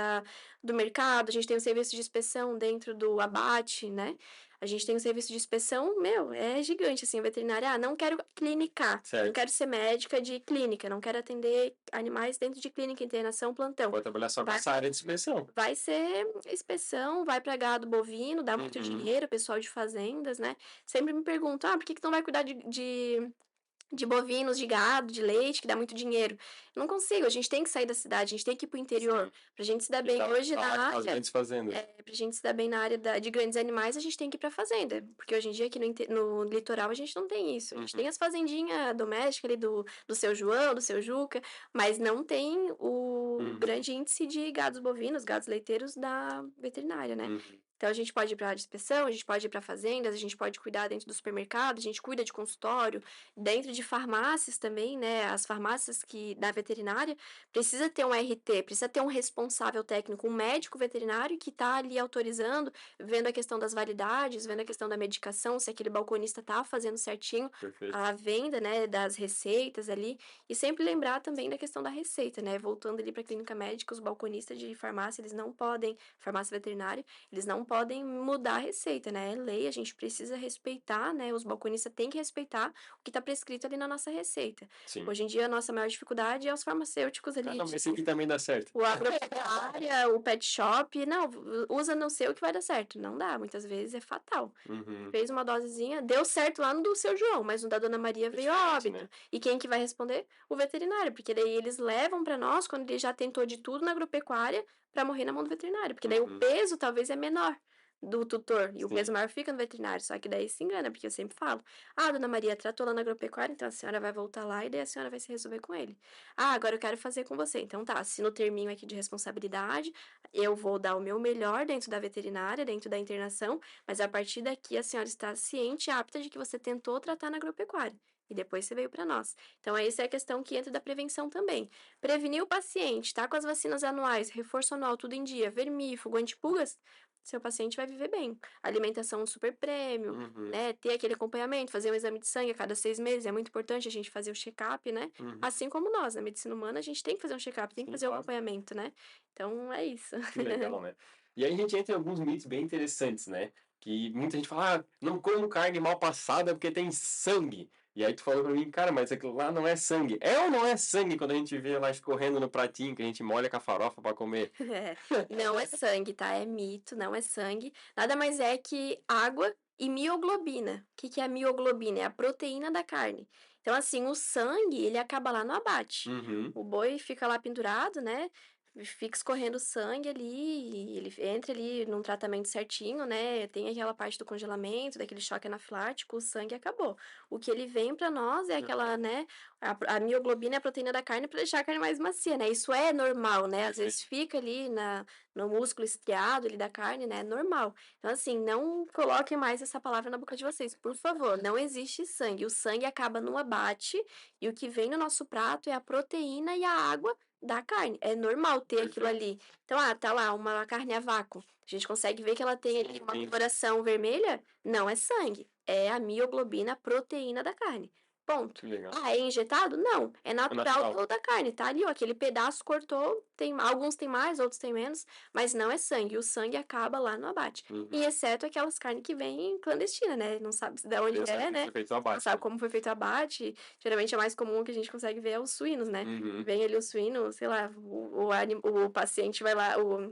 do mercado, a gente tem o serviço de inspeção dentro do abate, né? A gente tem um serviço de inspeção, meu, é gigante, assim, a veterinária, não quero clinicar, não Certo. quero ser médica de clínica, não quero atender animais dentro de clínica, internação, plantão. Pode trabalhar só com Vai, essa área de inspeção. vai ser inspeção, vai para gado bovino, dá muito Uhum. dinheiro, pessoal de fazendas, né? Sempre me perguntam, por que que tu não vai cuidar de bovinos, de gado, de leite, que dá muito dinheiro? Não consigo, a gente tem que sair da cidade, a gente tem que ir pro interior, Sim. pra gente se dar E bem tá, hoje tá na lá que tá as área. grandes fazendas. Pra gente se dar bem na área de grandes animais, a gente tem que ir pra fazenda. Porque hoje em dia, aqui no litoral, a gente não tem isso. A gente tem Uhum. as fazendinhas domésticas ali do seu João, do seu Juca, mas não tem o Uhum. grande índice de gados bovinos, gados leiteiros da veterinária, né? Uhum. Então, a gente pode ir para a área de inspeção, a gente pode ir para fazendas, a gente pode cuidar dentro do supermercado, a gente cuida de consultório, dentro de farmácias também, né? As farmácias da veterinária precisa ter um RT, precisa ter um responsável técnico, um médico veterinário que está ali autorizando, vendo a questão das validades, vendo a questão da medicação, se aquele balconista está fazendo certinho Perfeito. a venda, né, das receitas ali, e sempre lembrar também da questão da receita, né? Voltando ali para a clínica médica, os balconistas de farmácia, eles não podem, farmácia veterinária, eles não podem mudar a receita, né? É lei, a gente precisa respeitar, né? Os balconistas têm que respeitar o que está prescrito ali na nossa receita. Sim. Hoje em dia, a nossa maior dificuldade é os farmacêuticos ali, Caramba, esse aqui também dá certo. o agropecuária, o pet shop. Não, usa não sei o que vai dar certo. Não dá, muitas vezes é fatal. Uhum. Fez uma dosezinha, deu certo lá no do seu João, mas no da Dona Maria É veio a diferente, óbito. né? E quem que vai responder? O veterinário, porque daí eles levam para nós quando ele já tentou de tudo na agropecuária para morrer na mão do veterinário, porque daí o Uhum. peso talvez é menor. do tutor e o Sim. peso maior fica no veterinário, só que daí se engana, porque eu sempre falo: "Ah, dona Maria tratou lá na agropecuária, então a senhora vai voltar lá e daí a senhora vai se resolver com ele. Ah, agora eu quero fazer com você, então tá, assina o terminho aqui de responsabilidade, eu vou dar o meu melhor dentro da veterinária, dentro da internação, mas a partir daqui a senhora está ciente e apta de que você tentou tratar na agropecuária, e depois você veio para nós". Então essa é a questão que entra da prevenção também. Prevenir o paciente, tá com as vacinas anuais, reforço anual tudo em dia, vermífugo, antipulgas, seu paciente vai viver bem. Alimentação super premium, Uhum, né, ter aquele acompanhamento, fazer um exame de sangue a cada 6 meses, é muito importante a gente fazer o check-up, né, uhum. assim como nós, na medicina humana, a gente tem que fazer um check-up, tem que Sim, fazer o claro. acompanhamento, né. Então é isso. Que legal, né. E aí a gente entra em alguns mitos bem interessantes, né, que muita gente fala: "Ah, não como carne mal passada porque tem sangue". E aí tu falou pra mim: "Cara, mas aquilo lá não é sangue". É ou não é sangue quando a gente vê lá escorrendo no pratinho que a gente molha com a farofa pra comer? É, não é sangue, tá, é mito, não é sangue, nada mais é que água e mioglobina. O que que é a mioglobina? É a proteína da carne. Então, assim, o sangue, ele acaba lá no abate. Uhum. O boi fica lá pendurado, né, fica escorrendo sangue ali, e ele entra ali num tratamento certinho, né, tem aquela parte do congelamento, daquele choque anafilático, o sangue acabou. O que ele vem pra nós é aquela, né, a mioglobina é a proteína da carne para deixar a carne mais macia, né, isso é normal, né, às vezes Perfeito. fica ali no músculo estriado ali da carne, né, é normal. Então assim, não coloquem mais essa palavra na boca de vocês, por favor, não existe sangue, o sangue acaba no abate, e o que vem no nosso prato é a proteína e a água da carne, é normal ter aquilo Perfeito. ali. Então, tá lá uma carne a vácuo, a gente consegue ver que ela tem ali uma Sim, coloração vermelha, não é sangue, é a mioglobina, a proteína da carne, ponto. que legal. Ah, é injetado? Não, é É natural natural. da carne, tá ali, ó, aquele pedaço cortou, tem alguns têm mais, outros têm menos, mas não é sangue, o sangue acaba lá no abate. Uhum. E exceto aquelas carnes que vêm clandestina, né, não sabe de onde Deus sabe é, como né, foi feito o não abate, sabe né. como foi feito o abate, geralmente é mais comum que a gente consegue ver é os suínos, né. Uhum. Vem ali o suíno, sei lá, o paciente vai lá, o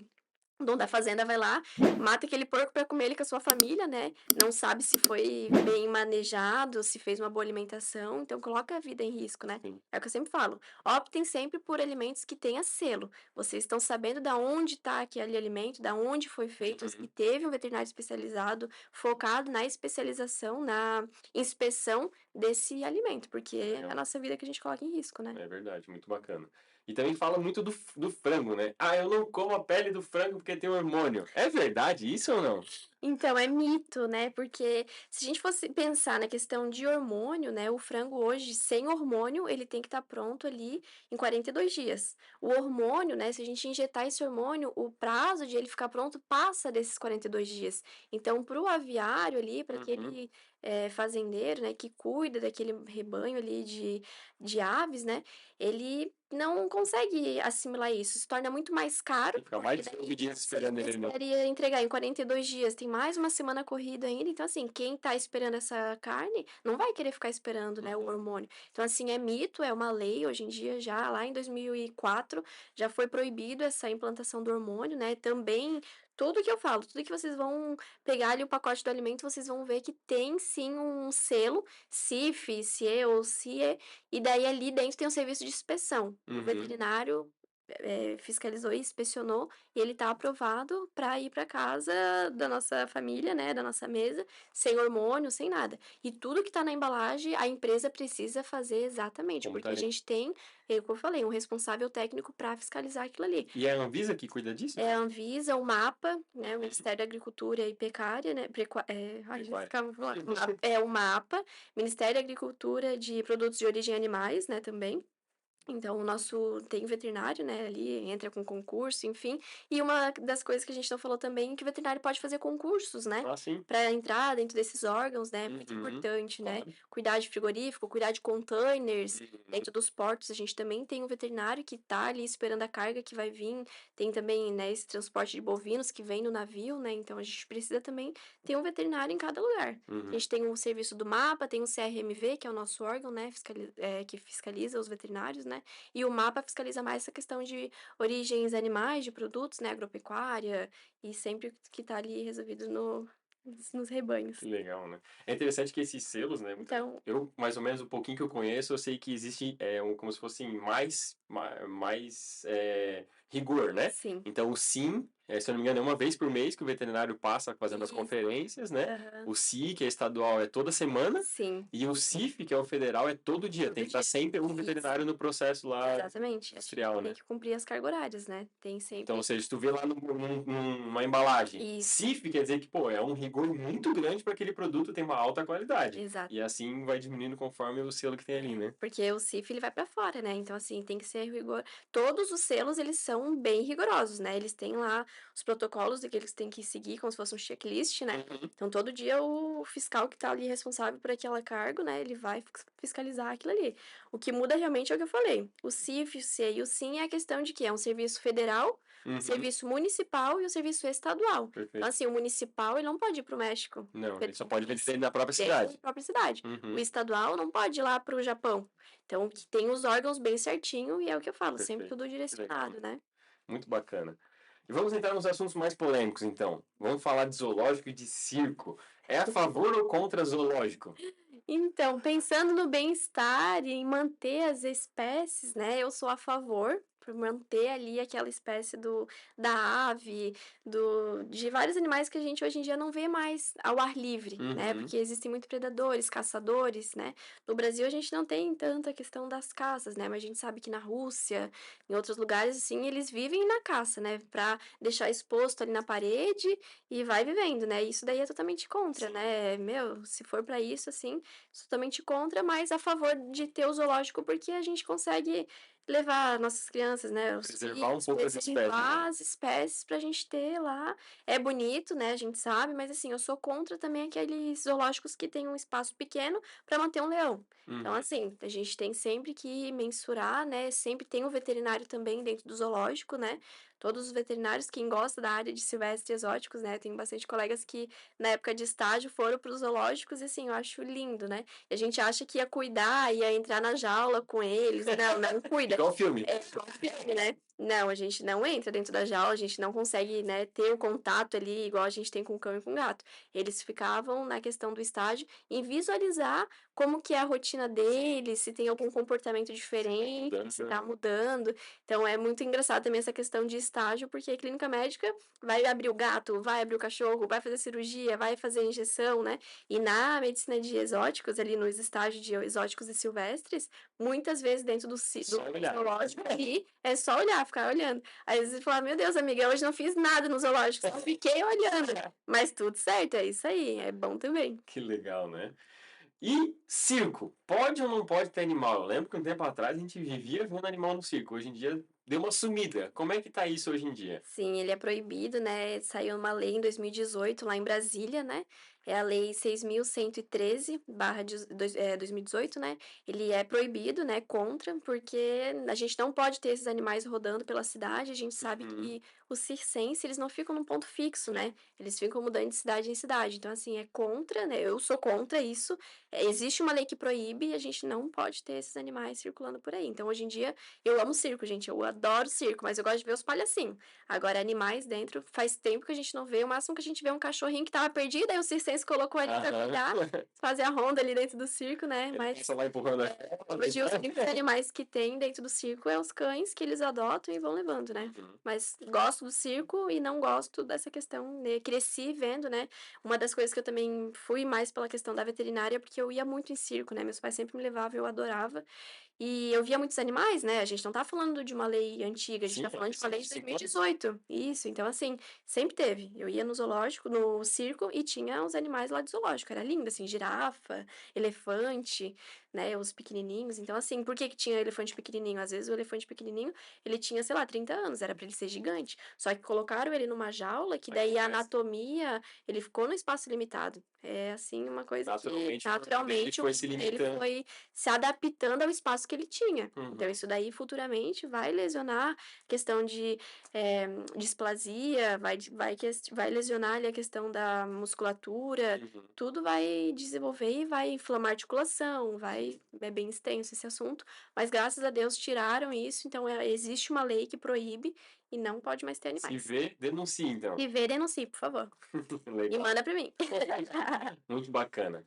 dono da fazenda vai lá, mata aquele porco para comer ele com a sua família, né, não sabe se foi bem manejado, se fez uma boa alimentação, então coloca a vida em risco, né. Sim. É o que eu sempre falo, optem sempre por alimentos que tenha selo, vocês estão sabendo da onde está aquele alimento, da onde foi feito, se Uhum. teve um veterinário especializado, focado na especialização, na inspeção desse alimento, porque é a Legal. nossa vida que a gente coloca em risco, né. É verdade, muito bacana. E também fala muito do frango, né. "Ah, eu não como a pele do frango porque tem hormônio". É verdade isso ou não? Então, é mito, né, porque se a gente fosse pensar na questão de hormônio, né, o frango hoje sem hormônio, ele tem que estar pronto ali em 42 dias. O hormônio, né, se a gente injetar esse hormônio, o prazo de ele ficar pronto passa desses 42 dias. Então, para o aviário ali, para Uhum. aquele, fazendeiro, né, que cuida daquele rebanho ali de aves, né, ele não consegue assimilar isso, se torna muito mais caro, Tem que ficar mais porque de daí 9 dias se ele esperando ele, né. precisaria entregar em 42 dias, tem mais uma semana corrida ainda, então assim, quem tá esperando essa carne, não vai querer ficar esperando, né, o Uhum. hormônio. Então assim, é mito, é uma lei, hoje em dia já, lá em 2004, já foi proibido essa implantação do hormônio, né, também tudo que eu falo, tudo que vocês vão pegar ali o pacote do alimento, vocês vão ver que tem sim um selo, CIF, CIE ou CIE, e daí ali dentro tem um serviço de inspeção. O Uhum. veterinário, fiscalizou e inspecionou e ele tá aprovado para ir para casa da nossa família, né, da nossa mesa, sem hormônio, sem nada. E tudo que tá na embalagem, a empresa precisa fazer exatamente, Como tá porque a ali. gente tem, como eu falei, um responsável técnico para fiscalizar aquilo ali. E é a Anvisa que cuida disso? É a Anvisa, o MAPA, né, o Ministério da Agricultura e Pecuária, né, ai, já Pecuária. ficava é o MAPA, Ministério da Agricultura de Produtos de Origem Animais, né, também. Então, o nosso tem veterinário, né, ali, entra com concurso, enfim. E uma das coisas que a gente não falou também é que o veterinário pode fazer concursos, né, Ah, sim. para entrar dentro desses órgãos, né, é muito Uhum. importante, né. Claro. Cuidar de frigorífico, cuidar de containers, Uhum. dentro dos portos, a gente também tem um veterinário que tá ali esperando a carga que vai vir. Tem também, né, esse transporte de bovinos que vem no navio, né, então a gente precisa também ter um veterinário em cada lugar. A Uhum. gente tem o serviço do MAPA, tem o CRMV, que é o nosso órgão, né, que fiscaliza os veterinários, né, e o MAPA fiscaliza mais essa questão de origens animais, de produtos, né, agropecuária, e sempre que tá ali resolvido nos rebanhos. Que legal, né. É interessante que esses selos, né, Então, eu mais ou menos o pouquinho que eu conheço, eu sei que existe, como se fosse mais rigor, né. sim. Então o sim Se eu não me engano, é uma vez por mês que o veterinário passa fazendo as Isso. conferências, né? Aham. O CI, que é estadual, é toda semana. Sim, E o CIF, que é o federal, é todo dia. todo Tem que estar dia. sempre um Isso. veterinário no processo lá Exatamente. A gente industrial, tem né? que cumprir as cargas horárias, né? Tem Então, ou sempre seja, se tu vê lá numa embalagem, isso. CIF quer dizer que, pô, é um rigor muito grande para aquele produto ter uma alta qualidade. Exato. E assim vai diminuindo conforme o selo que tem ali, né? Porque o CIF ele vai para fora, né, então, assim, tem que ser rigor todos os selos eles são bem rigorosos, né, eles têm lá os protocolos que eles têm que seguir como se fosse um checklist, né, Uhum. então todo dia o fiscal que tá ali responsável por aquela cargo, né, ele vai fiscalizar aquilo ali. O que muda realmente é o que eu falei, o CIF, o C e o SIM é a questão de que é um serviço federal, Uhum. serviço municipal e o serviço estadual. Então, Perfeito. assim, o municipal ele não pode ir para o México, Não, ele só pode vender dentro dentro da própria da cidade. própria cidade. O Uhum. estadual não pode ir lá para o Japão. Então, que tem os órgãos bem certinho e é o que eu falo, sempre Perfeito. tudo Que legal. direcionado, né? Muito bacana. E vamos entrar nos assuntos mais polêmicos, então. Vamos falar de zoológico e de circo. É a favor ou contra zoológico? Então, pensando no bem-estar e em manter as espécies, né, eu sou a favor por manter ali aquela espécie da ave, de vários animais que a gente hoje em dia não vê mais ao ar livre, né? Uhum. Porque existem muitos predadores, caçadores, né? No Brasil a gente não tem tanta questão das caças, né? Mas a gente sabe que na Rússia, em outros lugares, assim, eles vivem na caça, né? Pra deixar exposto ali na parede e vai vivendo, né? Isso daí é totalmente contra, Sim. né? Meu, se for para isso, assim, sou totalmente contra, mas a favor de ter o zoológico, porque a gente consegue levar nossas crianças, né, os Preservar um filhos, pouco as espécies, preservar né? as espécies pra gente ter lá. É bonito, né, a gente sabe, mas assim, eu sou contra também aqueles zoológicos que têm um espaço pequeno para manter um leão. Então, Uhum. assim, a gente tem sempre que mensurar, né, sempre tem um veterinário também dentro do zoológico, né, todos os veterinários, quem gosta da área de silvestres e exóticos, né, tenho bastante colegas que na época de estágio foram para os zoológicos e assim, eu acho lindo, né? E a gente acha que ia cuidar, ia entrar na jaula com eles. Não, não cuida. Igual filme. É igual filme, né? Não, a gente não entra dentro da jaula, a gente não consegue, né, ter o contato ali igual a gente tem com o cão e com o gato. Eles ficavam na questão do estágio em visualizar como que é a rotina deles, se tem algum comportamento diferente, se tá mudando. Então é muito engraçado também essa questão de estágio, porque a clínica médica vai abrir o gato, vai abrir o cachorro, vai fazer cirurgia, vai fazer injeção, né? E na medicina de exóticos, ali nos estágios de exóticos e silvestres, muitas vezes dentro Só do olhar. zoológico ali, é só olhar, ficar olhando. Às vezes você fala, meu Deus, amiga, hoje não fiz nada no zoológico, só fiquei olhando. Mas tudo certo, é isso aí, é bom também. Que legal, né? E circo, pode ou não pode ter animal? Eu lembro que um tempo atrás a gente vivia vendo animal no circo. Hoje em dia deu uma sumida. Como é que tá isso hoje em dia? Sim, ele é proibido, né? Saiu uma lei em 2018 lá em Brasília, né? É a lei 6.113/2018, né? Ele é proibido, né? Contra, porque a gente não pode ter esses animais rodando pela cidade. A gente sabe Uhum. que os circenses, eles não ficam num ponto fixo, né? Eles ficam mudando de cidade em cidade. Então, assim, é contra, né? Eu sou contra isso. Existe uma lei que proíbe e a gente não pode ter esses animais circulando por aí. Então, hoje em dia, eu amo circo, gente. Eu adoro circo, mas eu gosto de ver os palhacinhos. Agora, animais dentro, faz tempo que a gente não vê. O máximo que a gente vê é um cachorrinho que tava perdido, aí o circense colocou ali pra Aham. cuidar, fazer a ronda ali dentro do circo, né? Ele Mas passa lá empurrando a corda e hoje os tal. únicos animais que tem dentro do circo é os cães que eles adotam e vão levando, né? Uhum. Mas gosto do circo e não gosto dessa questão, né? Cresci vendo, né? Uma das coisas que eu também fui mais pela questão da veterinária, porque eu ia muito em circo, né? Meus pais sempre me levavam, eu adorava. E eu via muitos animais, né, a gente não tá falando de uma lei antiga, a gente Sim, tá falando de uma lei de 50. 2018. Isso, então assim, sempre teve. Eu ia no zoológico, no circo e tinha os animais lá do zoológico, era lindo, assim, girafa, elefante, né, os pequenininhos. Então assim, por que que tinha elefante pequenininho? Às vezes o elefante pequenininho, ele tinha, sei lá, 30 anos, era pra ele ser gigante. Só que colocaram ele numa jaula, que daí a anatomia, ele ficou no espaço limitado. É assim, uma coisa que Naturalmente, o corpo dele naturalmente foi se ele limitando. foi se adaptando ao espaço que ele tinha. Uhum. Então, isso daí futuramente vai lesionar questão de displasia, vai lesionar ali a questão da musculatura, Uhum. tudo vai desenvolver e vai inflamar a articulação, é bem extenso esse assunto, mas graças a Deus tiraram isso, então existe uma lei que proíbe e não pode mais ter Se animais. vê, denuncie, então. Se vê, denuncie, por favor. E Legal. manda pra mim. Muito bacana.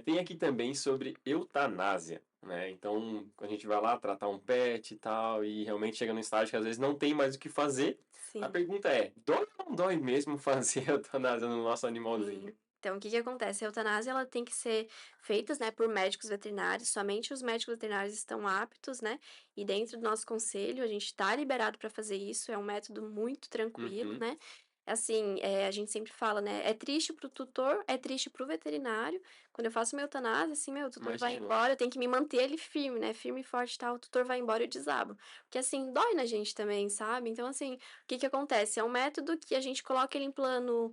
Tem aqui também sobre eutanásia. né? Então, quando a gente vai lá tratar um pet e tal, e realmente chega num estágio que às vezes não tem mais o que fazer, a Sim. pergunta é, dói ou não dói mesmo fazer eutanásia no nosso Sim. animalzinho? Então, o que que acontece? A eutanásia, ela tem que ser feitas, né, por médicos veterinários, somente os médicos veterinários estão aptos, né, e dentro do nosso conselho, a gente está liberado para fazer isso, é um método muito tranquilo, Uhum, né. Assim, a gente sempre fala, né, é triste para o tutor, é triste para o veterinário. Quando eu faço minha eutanásia, assim, meu, o tutor vai imagino. embora, eu tenho que me manter ele firme, né, firme e forte e tal, o tutor vai embora e eu desabo. Porque, assim, dói na gente também, sabe. Então, assim, o que que acontece? É um método que a gente coloca ele em plano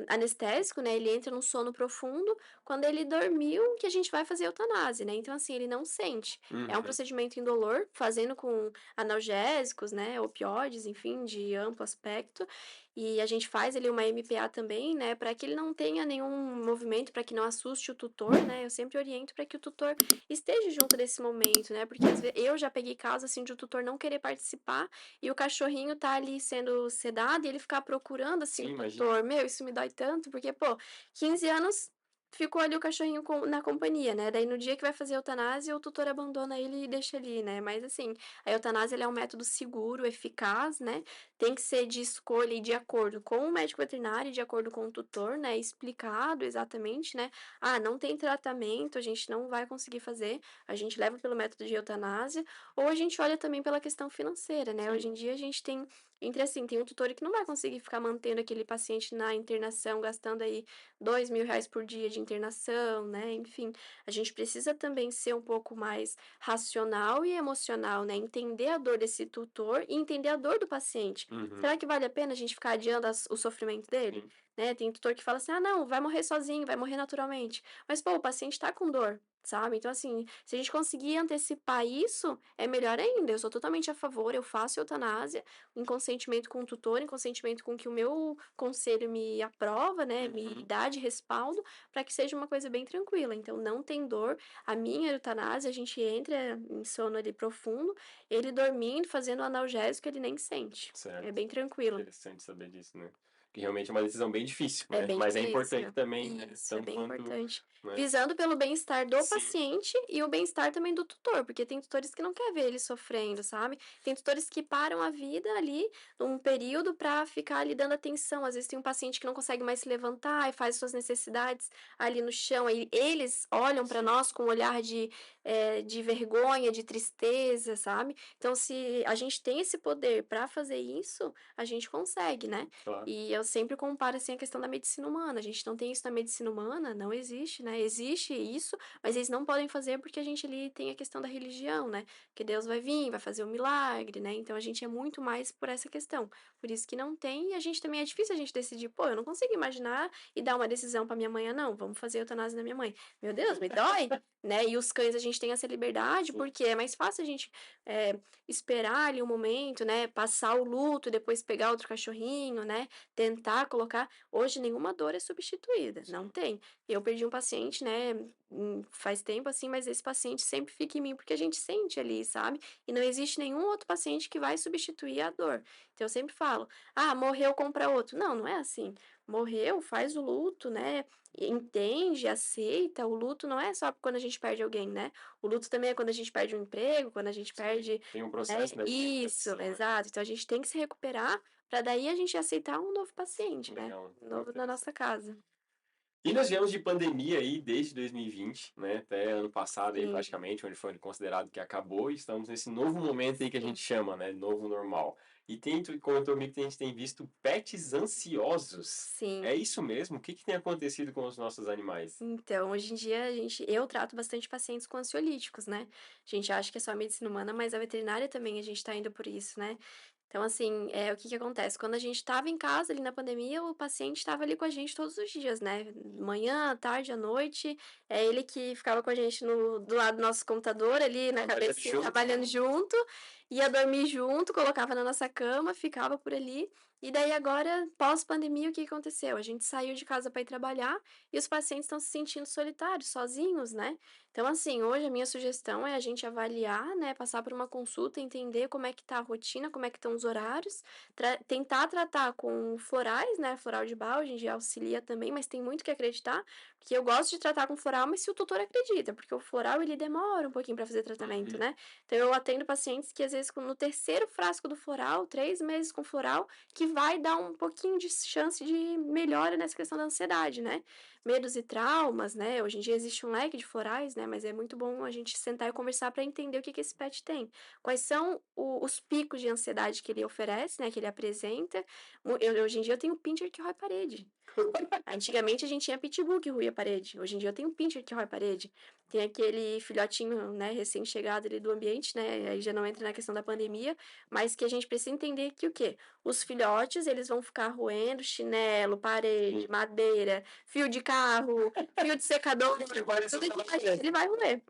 anestésico, né, ele entra num sono profundo, quando ele dormiu que a gente vai fazer a eutanásia, né, então assim, ele não sente. É um Uhum, procedimento indolor, fazendo com analgésicos, né, opioides, enfim, de amplo aspecto, e a gente faz ali uma MPA também, né, para que ele não tenha nenhum movimento, para que não assuste o tutor, né, eu sempre oriento para que o tutor esteja junto nesse momento, né, porque às vezes eu já peguei casos, assim, de o tutor não querer participar e o cachorrinho tá ali sendo sedado e ele ficar procurando, assim, sim, o imagino. tutor. Meu, isso me dói tanto, porque, pô, 15 anos ficou ali o cachorrinho na companhia, né, daí no dia que vai fazer a eutanásia, o tutor abandona ele e deixa ali, né. Mas, assim, a eutanásia ela é um método seguro, eficaz, né, tem que ser de escolha e de acordo com o médico veterinário, de acordo com o tutor, né, explicado exatamente, né. "Ah, não tem tratamento, a gente não vai conseguir fazer", a gente leva pelo método de eutanásia, ou a gente olha também pela questão financeira, né. Hoje Sim. em dia a gente tem entre assim, tem um tutor que não vai conseguir ficar mantendo aquele paciente na internação, gastando aí R$ 2.000 por dia de internação, né, enfim. A gente precisa também ser um pouco mais racional e emocional, né, entender a dor desse tutor e entender a dor do paciente. Uhum, Será que vale a pena a gente ficar adiando o sofrimento dele? sim. Né, tem tutor que fala assim: "Ah, não, vai morrer sozinho, vai morrer naturalmente". Mas, pô, o paciente tá com dor, sabe. Então, assim, se a gente conseguir antecipar isso, é melhor ainda. Eu sou totalmente a favor, eu faço eutanásia, em consentimento com o tutor, em consentimento com o que o meu conselho me aprova, né, me Uhum, dá de respaldo, para que seja uma coisa bem tranquila. Então não tem dor. A minha eutanásia, a gente entra em sono ali profundo, ele dormindo, fazendo o analgésico, ele nem sente. É certo. bem tranquilo. Interessante saber disso, né? Que realmente é uma decisão bem difícil, É né? bem Mas é importante difícil. também, né? Isso, é Tanto bem quanto, importante. né? Visando pelo bem-estar do Sim. paciente e o bem-estar também do tutor, porque tem tutores que não quer ver ele sofrendo, sabe. Tem tutores que param a vida ali, num período para ficar ali dando atenção. Às vezes tem um paciente que não consegue mais se levantar e faz suas necessidades ali no chão, aí eles olham para Sim, nós com um olhar de vergonha, de tristeza, sabe. Então se a gente tem esse poder para fazer isso, a gente consegue, né. claro. E eu sempre comparo, assim, a questão da medicina humana, a gente não tem isso na medicina humana, não existe, né, existe isso, mas eles não podem fazer porque a gente ali tem a questão da religião, né, que Deus vai vir, vai fazer um milagre, né, então a gente é muito mais por essa questão. Por isso que não tem e a gente também é difícil a gente decidir: "Pô, eu não consigo imaginar e dar uma decisão pra minha mãe, ah, não, vamos fazer a eutanásia da minha mãe". Meu Deus, me dói, né, e os cães a gente tem essa liberdade, Sim, porque é mais fácil a gente, esperar ali um momento, né, passar o luto, depois pegar outro cachorrinho, né, tentar colocar hoje nenhuma dor é substituída, não sim. tem. Eu perdi um paciente, né, faz tempo, assim, mas esse paciente sempre fica em mim, porque a gente sente ali, sabe. E não existe nenhum outro paciente que vai substituir a dor. Então eu sempre falo: "Ah, morreu, compra outro". Não, não é assim. Morreu, faz o luto, né, entende, aceita. O luto não é só quando a gente perde alguém, né. O luto também é quando a gente perde um emprego, quando a gente Sim. perde, Tem um né, processo, né, de isso, recuperação, né? exato. Então a gente tem que se recuperar para daí a gente aceitar um novo paciente, né, Legal, novo na nossa interessante. casa. E nós viemos de pandemia aí desde 2020, né, até ano passado aí Sim, praticamente, onde foi considerado que acabou, e estamos nesse novo momento aí que a sim, gente chama, né, novo normal. E tem, tu comentou comigo que a gente tem visto pets ansiosos. sim. É isso mesmo? O que que tem acontecido com os nossos animais? Então, hoje em dia eu trato bastante pacientes com ansiolíticos, né. A gente acha que é só a medicina humana, mas a veterinária também a gente está indo por isso, né. Então, assim, o que que acontece, quando a gente estava em casa ali na pandemia, o paciente estava ali com a gente todos os dias, né, manhã, à tarde, à noite, é ele que ficava com a gente do lado do nosso computador ali na Trabalhando cabecinha, junto? trabalhando junto, ia dormir junto, colocava na nossa cama, ficava por ali. E daí agora, pós-pandemia, o que aconteceu? A gente saiu de casa para ir trabalhar e os pacientes estão se sentindo solitários, sozinhos, né? Então, assim, hoje a minha sugestão é a gente avaliar, né, passar por uma consulta, entender como é que tá a rotina, como é que estão os horários, tentar tratar com florais, né, floral de Bach, hoje em dia auxilia também, mas tem muito que acreditar, porque eu gosto de tratar com floral, mas se o tutor acredita, porque o floral ele demora um pouquinho para fazer tratamento, Uhum. né? Então eu atendo pacientes que às vezes no terceiro frasco do floral, 3 meses com floral, que vai dar um pouquinho de chance de melhora nessa questão da ansiedade, né? Medos e traumas, né? Hoje em dia existe um leque de florais, né? Mas é muito bom a gente sentar e conversar para entender o que que esse pet tem. Quais são os picos de ansiedade que ele oferece, né? Que ele apresenta. Hoje em dia eu tenho pincher que rói parede. Antigamente a gente tinha pitbull que ruía a parede. Hoje em dia eu tenho pincher que rói a parede. Tem aquele filhotinho, né, recém-chegado ali do ambiente, né? Aí já não entra na questão da pandemia, mas que a gente precisa entender que o quê? Os filhotes, eles vão ficar roendo chinelo, parede, Sim. madeira, fio de carro, fio de secador, tudo ele vai roer.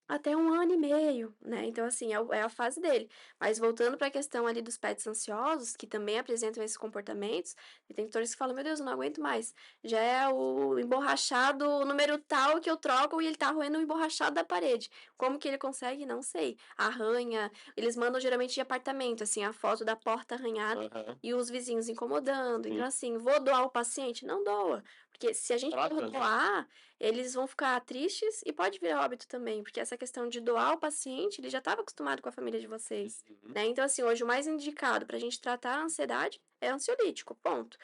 Até 1 ano e meio, né, então assim, é a fase dele. Mas voltando para a questão ali dos pets ansiosos, que também apresentam esses comportamentos, e tem tutores que falam: "Meu Deus, eu não aguento mais, já é o emborrachado número tal que eu troco e ele tá roendo o emborrachado da parede. Como que ele consegue? Não sei. Arranha, eles mandam geralmente de apartamento, assim, a foto da porta arranhada Aham. e os vizinhos incomodando. Então Sim. assim, vou doar o paciente? Não doa, porque se a gente for Trata, né? doar, eles vão ficar tristes e pode virar óbito também, porque essa questão de doar o paciente, ele já estava acostumado com a família de vocês, Uhum. né? Então, assim, hoje o mais indicado para a gente tratar a ansiedade é ansiolítico, ponto.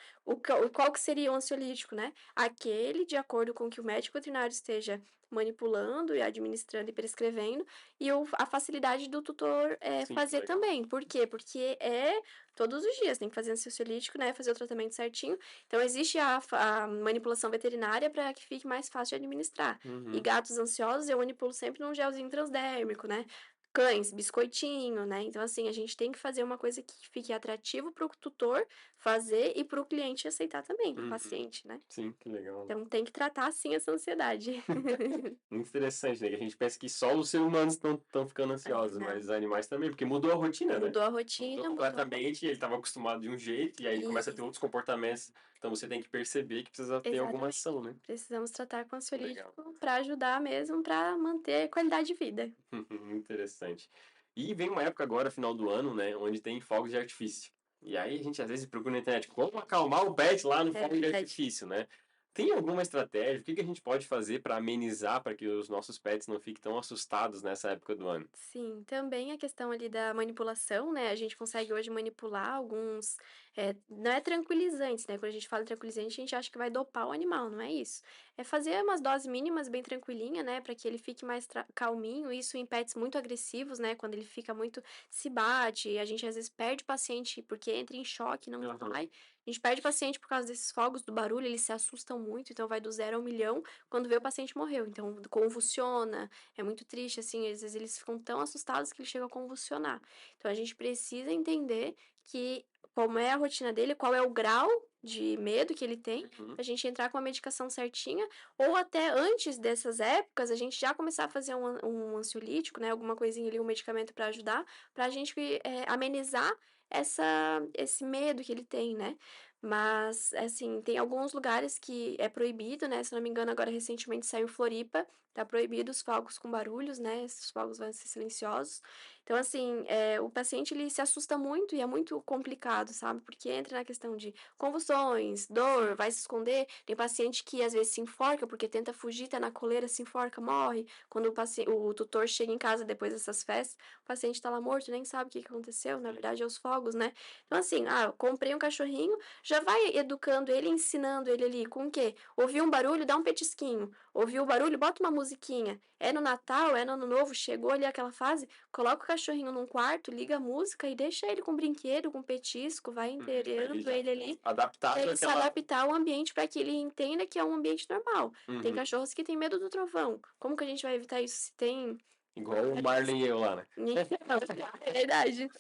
Qual que seria o ansiolítico, né? Aquele de acordo com que o médico veterinário esteja manipulando e administrando e prescrevendo, e a facilidade do tutor Sim, que fazer legal. também. Por quê? Porque é todos os dias, tem que fazer ansiolítico, né? Fazer o tratamento certinho. Então, existe a manipulação veterinária para que fique mais fácil de administrar. E Uhum. gatos ansiosos eu manipulo sempre num gelzinho transdérmico, né? Cães, biscoitinho, né? Então, assim, a gente tem que fazer uma coisa que fique atrativo para o tutor fazer e para o cliente aceitar também, para o Uhum. paciente, né? Sim, que legal. Então, tem que tratar, sim, essa ansiedade. Muito interessante, né? Que a gente pensa que só os seres humanos estão ficando É, ansiosos, mas não. os animais também, porque mudou a rotina, né? Mudou a Mudou rotina, mudou. completamente, ele estava acostumado de um jeito, e aí ele começa a ter Isso, outros comportamentos. Então você tem que perceber que precisa ter alguma exatamente. ação, né? Precisamos tratar com Legal. ansiolítico para ajudar mesmo, para manter a qualidade de vida. Muito interessante. E vem uma época agora, final do ano, né? Onde tem fogos de artifício. E aí a gente às vezes procura na internet como acalmar o pet lá no É fogo de verdade. artifício, né? Tem alguma estratégia? O que que a gente pode fazer para amenizar para que os nossos pets não fiquem tão assustados nessa época do ano? Sim, também a questão ali da manipulação, né, a gente consegue hoje manipular alguns, não é tranquilizantes, né, quando a gente fala tranquilizante, a gente acha que vai dopar o animal, não é isso. É fazer umas doses mínimas bem tranquilinha, né, para que ele fique mais calminho, isso em pets muito agressivos, né, quando ele fica muito, se bate, a gente às vezes perde o paciente porque entra em choque, não Aham. sai. A gente perde o paciente por causa desses fogos, do barulho, eles se assustam muito, então vai do 0 ao 1 milhão, quando vê o paciente morreu, então convulsiona, é muito triste, assim, às vezes eles ficam tão assustados que eles chegam a convulsionar. Então a gente precisa entender que como é a rotina dele, qual é o grau de medo que ele tem, Uhum. pra gente entrar com a medicação certinha, ou até antes dessas épocas, a gente já começar a fazer um ansiolítico, né, alguma coisinha ali, um medicamento para ajudar, pra gente amenizar esse medo que ele tem, né. Mas, assim, tem alguns lugares que é proibido, né, se não me engano agora recentemente saiu em Floripa, tá proibido os fogos com barulhos, né, esses fogos vão ser silenciosos. Então, assim, o paciente ele se assusta muito e é muito complicado, sabe, porque entra na questão de convulsões, dor, vai se esconder. Tem paciente que às vezes se enforca porque tenta fugir, tá na coleira, se enforca, morre. Quando o tutor chega em casa depois dessas festas, o paciente tá lá morto, nem sabe o que que aconteceu, na Sim. verdade é os fogos, né. Então, assim, eu comprei um cachorrinho, já vai educando ele, ensinando ele ali com o quê? Ouviu um barulho, dá um petisquinho. Ouviu o barulho, bota uma musiquinha. É no Natal, é no Ano Novo, chegou ali aquela fase, coloca o cachorrinho num quarto, liga a música e deixa ele com brinquedo, com petisco, vai Pra ele inteirando já ele ali, pra adaptado ele se àquela. adaptar ao ambiente, para que ele entenda que é um ambiente normal. Tem Uhum. cachorros que têm medo do trovão. Como que a gente vai evitar isso se tem Igual o Marley e eu lá, né? é verdade.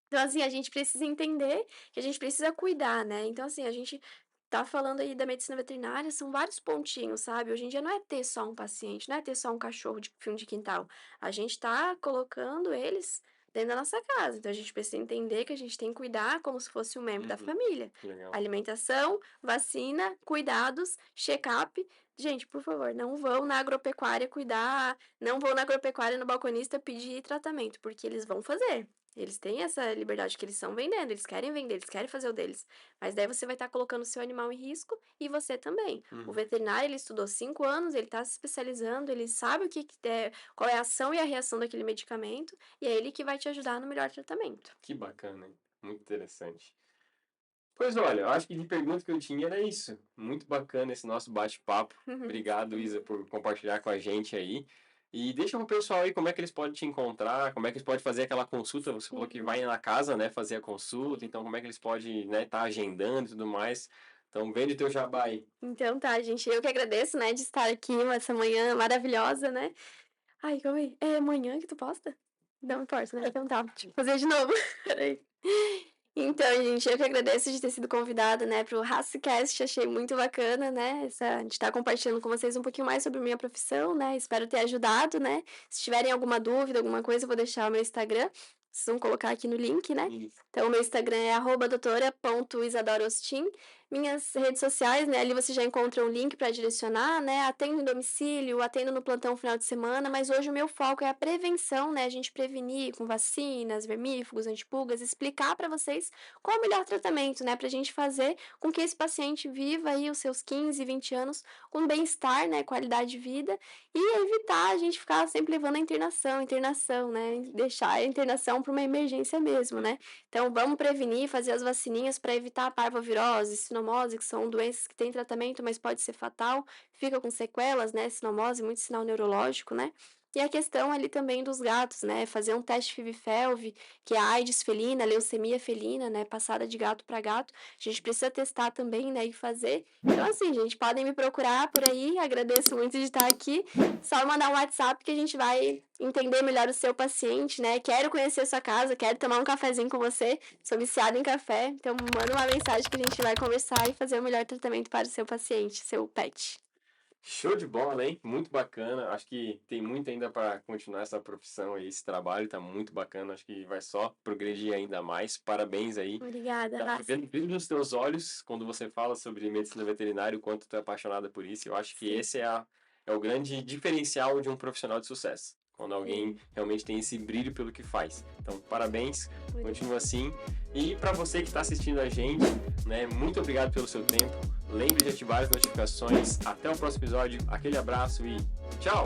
Então, assim, a gente precisa entender que a gente precisa cuidar, né. Então, assim, a gente tá falando aí da medicina veterinária, são vários pontinhos, sabe. Hoje em dia não é ter só um paciente, não é ter só um cachorro de fundo de quintal. A gente tá colocando eles dentro da nossa casa. Então, a gente precisa entender que a gente tem que cuidar como se fosse um membro da família. Legal. Alimentação, vacina, cuidados, check-up. Gente, por favor, não vão na agropecuária cuidar, não vão na agropecuária no balconista pedir tratamento, porque eles vão fazer. Eles têm essa liberdade que eles estão vendendo, eles querem vender, eles querem fazer o deles. Mas daí você vai estar colocando o seu animal em risco e você também. O veterinário, ele estudou 5 anos, ele está se especializando, ele sabe qual é a ação e a reação daquele medicamento, e é ele que vai te ajudar no melhor tratamento. Que bacana, hein? Muito interessante. Pois olha, eu acho que de pergunta que eu tinha era isso. Muito bacana esse nosso bate-papo. Obrigado, Isa, por compartilhar com a gente aí. E deixa pro pessoal aí como é que eles podem te encontrar, como é que eles podem fazer aquela consulta. Você falou que vai na casa, né, fazer a consulta, então como é que eles podem, né, tá agendando e tudo mais. Então, vende teu jabá aí. Então tá, gente, eu que agradeço, né, de estar aqui essa manhã maravilhosa, né? Ai, calma aí, é amanhã que tu posta? Não importa, né? Então tá, deixa eu fazer de novo. Peraí. Então, gente, eu que agradeço de ter sido convidada, né, pro RaciCast, achei muito bacana, né, a gente tá compartilhando com vocês um pouquinho mais sobre minha profissão, né, espero ter ajudado, né, se tiverem alguma dúvida, alguma coisa, eu vou deixar o meu Instagram, vocês vão colocar aqui no link, né, então o meu Instagram é @doutora.isadorostin, minhas redes sociais, né, ali você já encontra um link para direcionar, né, atendo em domicílio, atendo no plantão final de semana, mas hoje o meu foco é a prevenção, né, a gente prevenir com vacinas, vermífugos, antipulgas, explicar para vocês qual é o melhor tratamento, né, pra gente fazer com que esse paciente viva aí os seus 15, 20 anos com bem-estar, né, qualidade de vida e evitar a gente ficar sempre levando a internação, né, deixar a internação para uma emergência mesmo, né. Então vamos prevenir, fazer as vacininhas para evitar a parvovirose, sinomose, que são doenças que têm tratamento, mas pode ser fatal, fica com sequelas, né, sinomose, muito sinal neurológico, né. E a questão ali também dos gatos, né, fazer um teste FIV-FeLV, que é a AIDS felina, leucemia felina, né, passada de gato para gato. A gente precisa testar também, né, e fazer. Então, assim, gente, podem me procurar por aí. Agradeço muito de estar aqui. Só mandar um WhatsApp que a gente vai entender melhor o seu paciente, né? Quero conhecer a sua casa, quero tomar um cafezinho com você. Sou viciada em café, então manda uma mensagem que a gente vai conversar e fazer o melhor tratamento para o seu paciente, seu pet. Show de bola, hein? Muito bacana. Acho que tem muito ainda para continuar essa profissão aí, esse trabalho tá muito bacana. Acho que vai só progredir ainda mais. Parabéns aí. Obrigada, Dá pra ver no brilho nos teus olhos quando você fala sobre medicina veterinária, o quanto tu é apaixonada por isso. Eu acho que esse é o grande diferencial de um profissional de sucesso. Quando alguém realmente tem esse brilho pelo que faz. Então, parabéns, continua assim. E para você que está assistindo a gente, né, muito obrigado pelo seu tempo. Lembre de ativar as notificações. Até o próximo episódio. Aquele abraço e tchau!